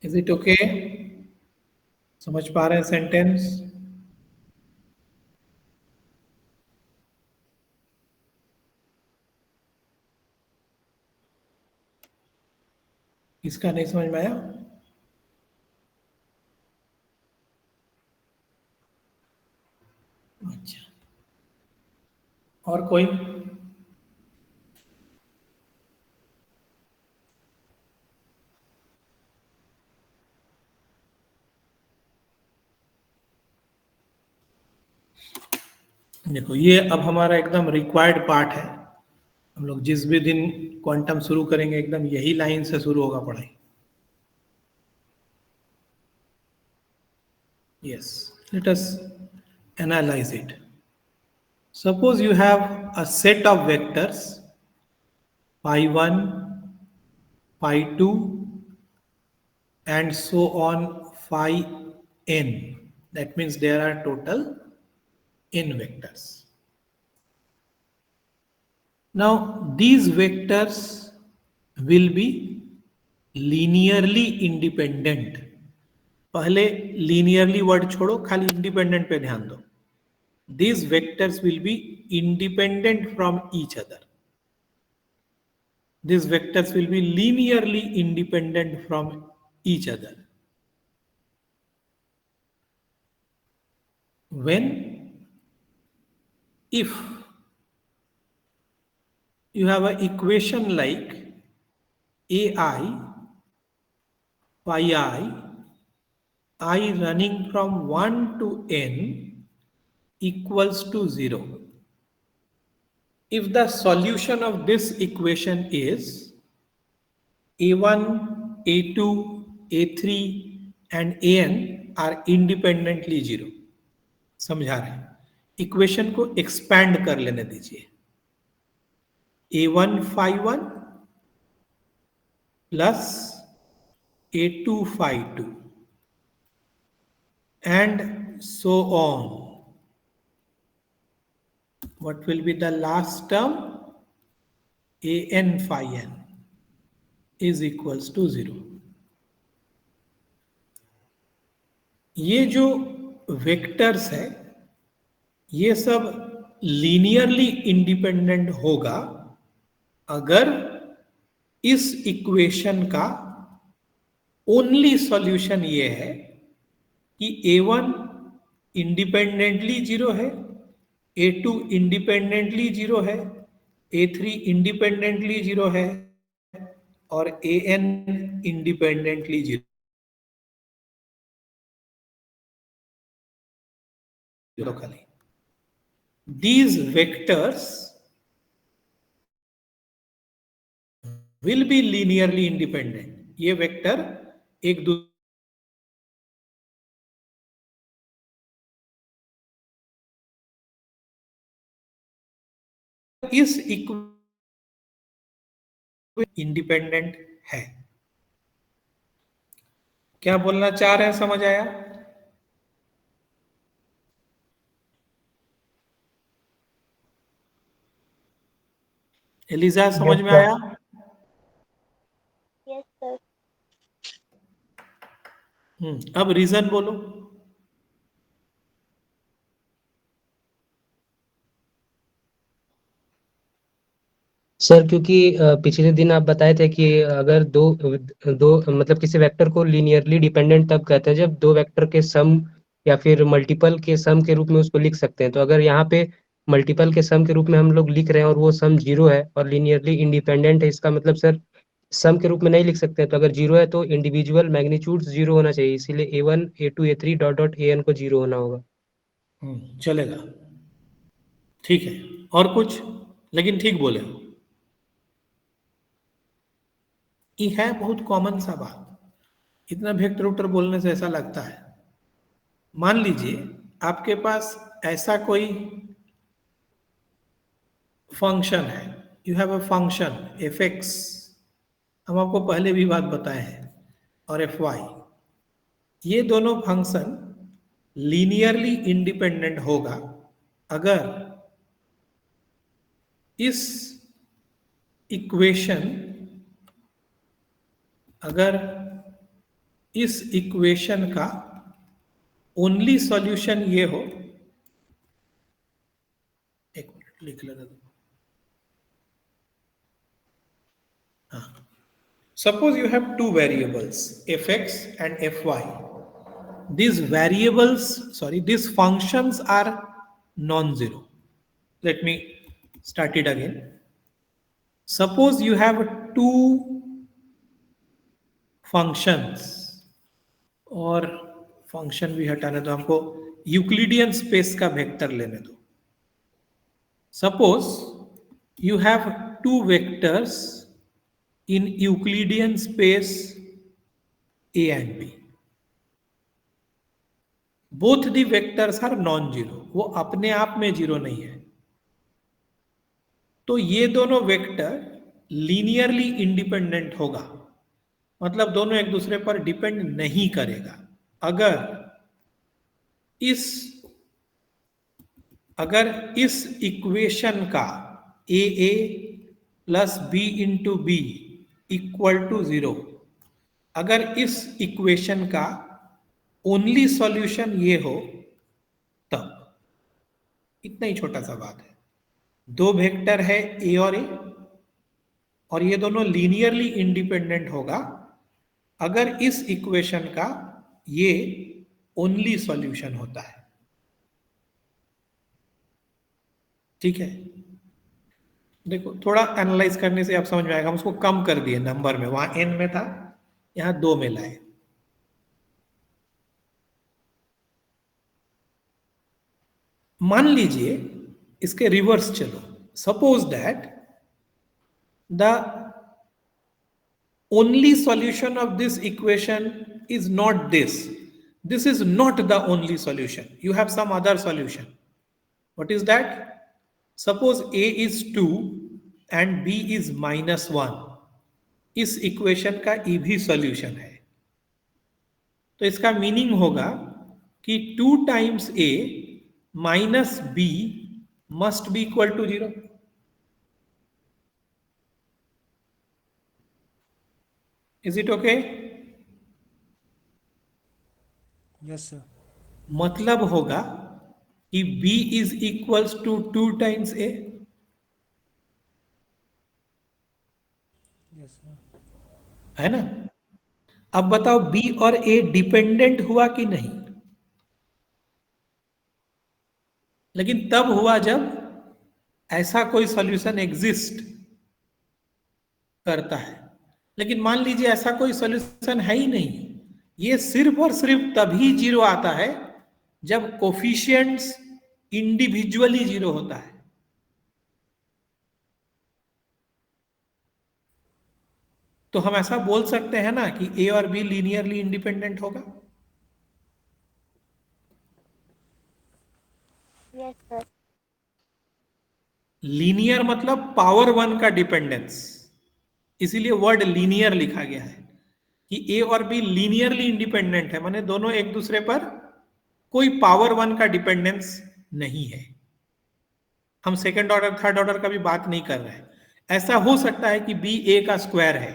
Speaker 1: Is it okay? समझ पा रहे हैं सेंटेंस? इसका नहीं समझ में आया? अच्छा, और कोई? देखो, ये अब हमारा एकदम रिक्वायर्ड पार्ट है। हम लोग जिस भी दिन क्वांटम शुरू करेंगे एकदम यही लाइन से शुरू होगा पढ़ाई। Yes, let us analyse it. Suppose you have a set of vectors phi 1, phi 2 and so on phi n. That means there are total n vectors. Now these vectors will be linearly independent. पहले linearly word छोड़ो, खाली independent पे ध्यान दो. These vectors will be independent from each other. These vectors will be linearly independent from each other. When, if you have an equation like ai phi I running from 1 to n equals to 0. If the solution of this equation is a1, a2, a3 and an are independently 0. समझा रहे हैं? Equation को expand कर लेने दीजिए। a1 phi 1 plus a2 phi 2 and so on. What will be the last term? an phi n is equals to 0. ये जो vectors है ये सब लीनियरली इंडिपेंडेंट होगा अगर इस इक्वेशन का ओनली सॉल्यूशन ये है कि a1 इंडिपेंडेंटली 0 है, a2 इंडिपेंडेंटली 0 है, a3 इंडिपेंडेंटली 0 है और an इंडिपेंडेंटली 0 खाली। These vectors will be linearly independent. ये वेक्टर एक दूसरे इस इंडिपेंडेंट है। क्या बोलना चाह रहे हैं, समझ आया? एलिजा, समझ में आया?
Speaker 6: Yes sir.
Speaker 1: अब रीजन बोलो।
Speaker 2: सर क्योंकि पिछले दिन आप बताए थे कि अगर दो दो मतलब किसी वेक्टर को लीनियरली डिपेंडेंट तब कहते हैं जब दो वेक्टर के सम या फिर मल्टीपल के सम के रूप में उसको लिख सकते हैं। तो अगर यहाँ पे मल्टीपल के सम के रूप में हम लोग लिख रहे हैं और वो सम 0 है और लीनियरली इंडिपेंडेंट है, इसका मतलब सर सम के रूप में नहीं लिख सकते हैं। तो अगर 0 है तो इंडिविजुअल मैग्नीट्यूड 0 होना चाहिए, इसीलिए a1 a2 a3 dot dot an को 0 होना होगा।
Speaker 1: चलेगा, ठीक है। और कुछ? लेकिन ठीक बोले हो। ये है बहुत कॉमन सा बात। इतना वेक्टर वेक्टर बोलने से ऐसा लगता है। मान लीजिए आपके पास ऐसा कोई फंक्शन है, you have a function F x, हम आपको पहले भी बात बताए हैं, और एफ वाई। ये दोनों फंक्शन लीनियरली इंडिपेंडेंट होगा अगर इस इक्वेशन, अगर इस इक्वेशन का ओनली सॉल्यूशन ये हो, एक मिनट लिख लेना दो। हाँ, suppose you have two variables fx and fy. These functions are non-zero. Let me start it again. Suppose you have two functions, और फंक्शन भी हटाने दो, हमको यूक्लिडियन स्पेस का वेक्टर लेने दो. Suppose you have two vectors in Euclidean space A and B. Both the vectors are non-zero. वो अपने आप में जीरो नहीं है. तो ये दोनों वेक्टर लीनियरली इंडिपेंडेंट होगा, मतलब दोनों एक दूसरे पर डिपेंड नहीं करेगा. अगर इस इक्वेशन का a plus b into b equal to zero, अगर इस इक्वेशन का ओनली सॉल्यूशन ये हो, तब इतना ही छोटा सा बात है. दो वेक्टर है ए और ये दोनों लीनियरली इंडिपेंडेंट होगा अगर इस इक्वेशन का ये ओनली सॉल्यूशन होता है. ठीक है, देखो थोड़ा एनालाइज करने से आप समझ में आएगा. हम उसको कम कर दिए नंबर में, वहां एन में था, यहां 2 में लाए. मान लीजिए इसके रिवर्स चलो. Suppose that the only solution of this equation is not this is not the only solution. You have some other solution. What is that? Suppose a is 2 and b is -1. इस equation का e भी solution है. तो इसका meaning होगा कि 2 times a minus b must be equal to 0. Is it okay?
Speaker 5: Yes sir.
Speaker 1: मतलब होगा कि b is equals to 2 times a.
Speaker 5: Yes sir.
Speaker 1: है ना? अब बताओ b और a डिपेंडेंट हुआ कि नहीं? लेकिन तब हुआ जब ऐसा कोई सॉल्यूशन एग्जिस्ट करता है. लेकिन मान लीजिए ऐसा कोई सॉल्यूशन है ही नहीं. ये सिर्फ और सिर्फ तभी जीरो आता है जब कोफिशिएंट्स इंडिविजुअली जीरो होता है. तो हम ऐसा बोल सकते हैं ना कि ए और बी लीनियरली इंडिपेंडेंट होगा.
Speaker 6: Yes sir.
Speaker 1: लीनियर मतलब पावर 1 का डिपेंडेंस, इसीलिए वर्ड लीनियर लिखा गया है कि ए और बी लीनियरली इंडिपेंडेंट है, माने दोनों एक दूसरे पर कोई पावर 1 का डिपेंडेंस नहीं है. हम सेकंड ऑर्डर थर्ड ऑर्डर का भी बात नहीं कर रहे हैं. ऐसा हो सकता है कि बी ए का स्क्वायर है,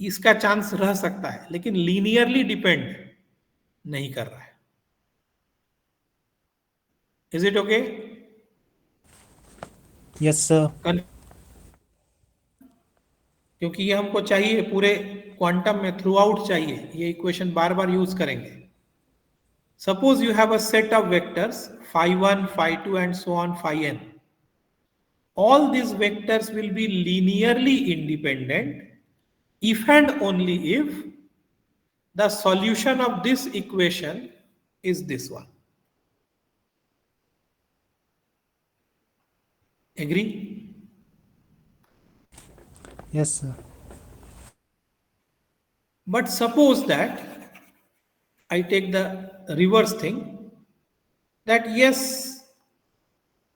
Speaker 1: इसका चांस रह सकता है, लेकिन लीनियरली डिपेंड नहीं कर रहा है. Is it okay?
Speaker 5: Yes sir.
Speaker 1: क्योंकि ये हमको चाहिए पूरे क्वांटम में थ्रू आउट चाहिए, ये इक्वेशन बार बार यूज करेंगे. Suppose you have a set of vectors phi1, phi2 and so on phi n. All these vectors will be linearly independent if and only if the solution of this equation is this one. Agree?
Speaker 5: Yes sir.
Speaker 1: But suppose that I take the reverse thing, that yes,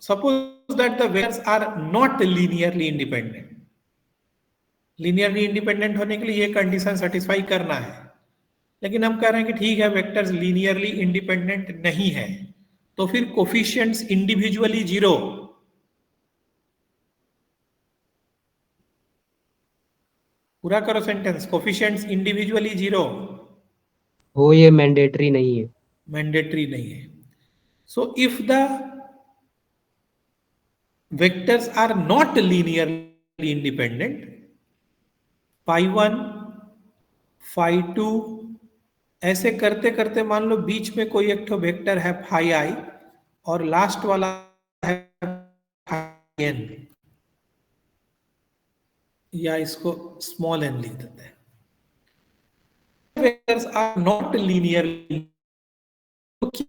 Speaker 1: suppose that the vectors are not linearly independent. Linearly independent होने के लिए ये condition satisfy करना है, लेकिन हम कह रहे हैं कि ठीक है वेक्टर्स लीनियरली इंडिपेंडेंट नहीं है, तो फिर कोफिशिएंट्स इंडिविजुअली जीरो. पूरा करो सेंटेंस. Coefficients individually zero.
Speaker 2: वो ये मैंडेटरी नहीं है।
Speaker 1: मैंडेटरी नहीं है। So if the vectors are not linearly independent, phi one, phi two, ऐसे करते करते मान लो बीच में कोई एक तो वेक्टर है फाई आई और लास्ट वाला है फाई एन, या इसको स्मॉल एन लिख देते हैं। वेक्टर्स आर नॉट लीनियरली, तो क्या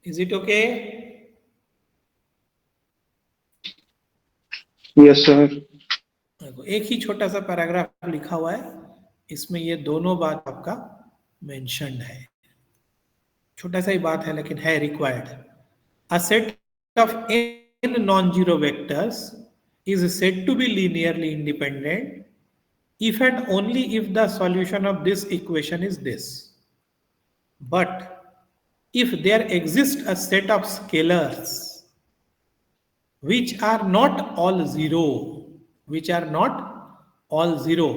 Speaker 1: is it okay?
Speaker 3: Yes sir.
Speaker 1: देखो एक ही छोटा सा पैराग्राफ लिखा हुआ है, इसमें ये दोनों बात आपका मेंशन्ड है। छोटा सा ही बात है लेकिन है required. A set of n non-zero vectors is said to be linearly independent if and only if the solution of this equation is this. But if there exists a set of scalars which are not all zero, which are not all zero,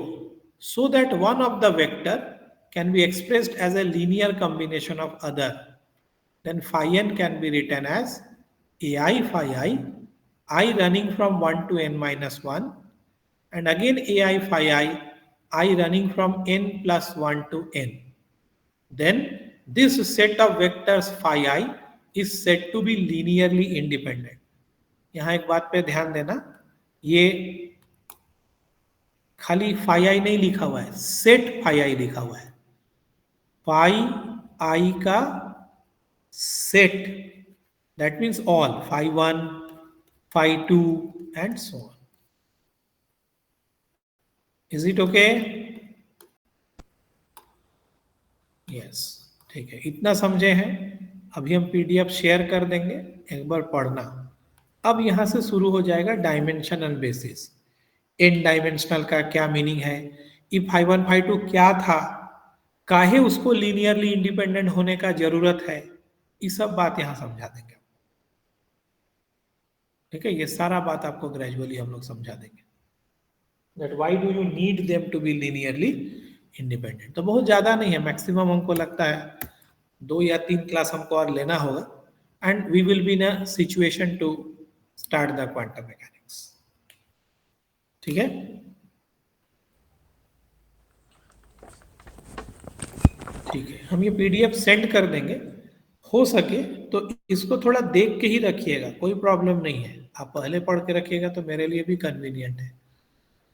Speaker 1: so that one of the vector can be expressed as a linear combination of other, then phi n can be written as ai phi I running from 1 to n minus 1, and again ai phi I running from n plus 1 to n. Then this set of vectors phi I is said to be linearly independent. यहां एक बात पे ध्यान देना, ये खाली phi आई नहीं लिखा हुआ है, सेट फाई आई लिखा हुआ है। फाई आई का set, that means all, phi one, phi two and so on. Is it okay? Yes, ठीक है, इतना समझे हैं। अभी हम पीडीएफ शेयर कर देंगे, एक बार पढ़ना। अब यहां से शुरू हो जाएगा डायमेंशनल बेसिस। एन डायमेंशनल का क्या मीनिंग है, ई फाई वन फाई टू क्या था, काहे उसको लीनियरली इंडिपेंडेंट होने का जरूरत है, ये सब बात यहां समझा देंगे। ठीक है, ये सारा बात आपको ग्रेजुअली हम लोग समझा देंगे। That why do you need them to be linearly independent. तो बहुत ज्यादा नहीं है, मैक्सिमम हमको लगता है 2 या 3 क्लास हमको और लेना होगा, and we will be in a situation to start the quantum mechanics. ठीक है, ठीक है, हम ये पीडीएफ सेंड कर देंगे। हो सके तो इसको थोड़ा देख के ही रखिएगा, कोई प्रॉब्लम नहीं है। आप पहले पढ़ के रखिएगा तो मेरे लिए भी कन्वीनियंट है।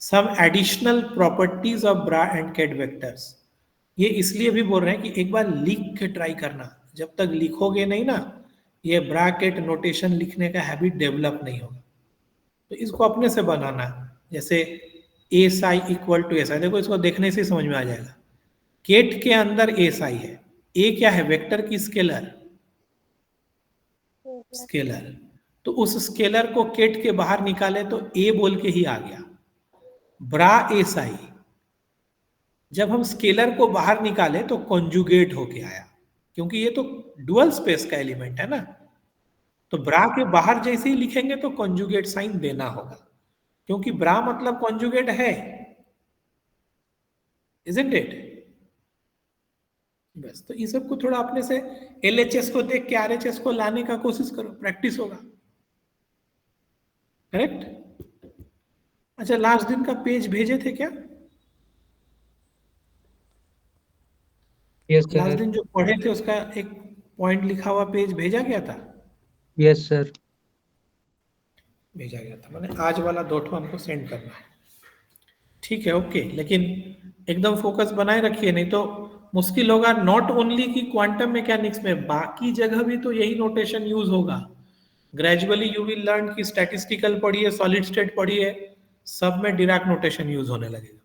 Speaker 1: Some additional properties of bra and ket vectors, ये इसलिए भी बोल रहे हैं कि एक बार लिख के ट्राई करना। जब तक लिखोगे नहीं ना, ये ब्रैकेट नोटेशन लिखने का हैबिट डेवलप नहीं होगा। तो इसको अपने से बनाना है। जैसे S I equal to S I, देखो इसको देखने से समझ में आ जाएगा। केट के अंदर एस आई है, ए क्या है, वेक्टर की स्केलर, स्केलर। तो उस स्केलर को केट के बाहर निकाले तो ए बोल के ही आ गया, ब्रा एस आई। जब हम स्केलर को बाहर निकाले तो कॉन्जुगेट होके आया, क्योंकि ये तो डुअल स्पेस का एलिमेंट है ना। तो ब्रा के बाहर जैसे ही लिखेंगे तो कॉन्जुगेट साइन देना होगा, क्योंकि ब्रा मतलब कॉन्जुगेट है, इजंट इट? बस, तो ये सब को थोड़ा अपने से एलएचएस को देख के आरएचएस को लाने का कोशिश करो, प्रैक्टिस होगा। करेक्ट? अच्छा, लास्ट दिन का पेज भेजे थे क्या?
Speaker 2: Yes
Speaker 1: last
Speaker 2: sir.
Speaker 1: दिन जो पढ़े थे उसका एक पॉइंट लिखा हुआ पेज भेजा गया था?
Speaker 2: Yes sir.
Speaker 1: भेजा गया था, मैंने आज वाला 2 हमको सेंड करना है। ठीक है, ओके, लेकिन एकदम फोकस बनाए रखिए, नहीं तो मुश्किल होगा। नॉट ओनली कि क्वांटम मैकेनिक्स में, बाकी जगह भी तो यही नोटेशन यूज होगा। ग्रेजुअली यू विल लर्न कि स्टैटिस्टिकल पढ़िए, सॉलिड स्टेट पढ़िए, सब में डिराक नोटेशन यूज होने लगेगा।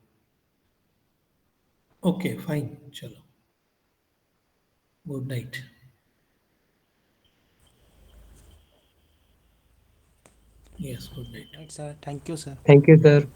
Speaker 1: ओके फाइन, चलो, good night. Yes, good night.
Speaker 5: Right sir, thank you sir.
Speaker 2: Thank you sir.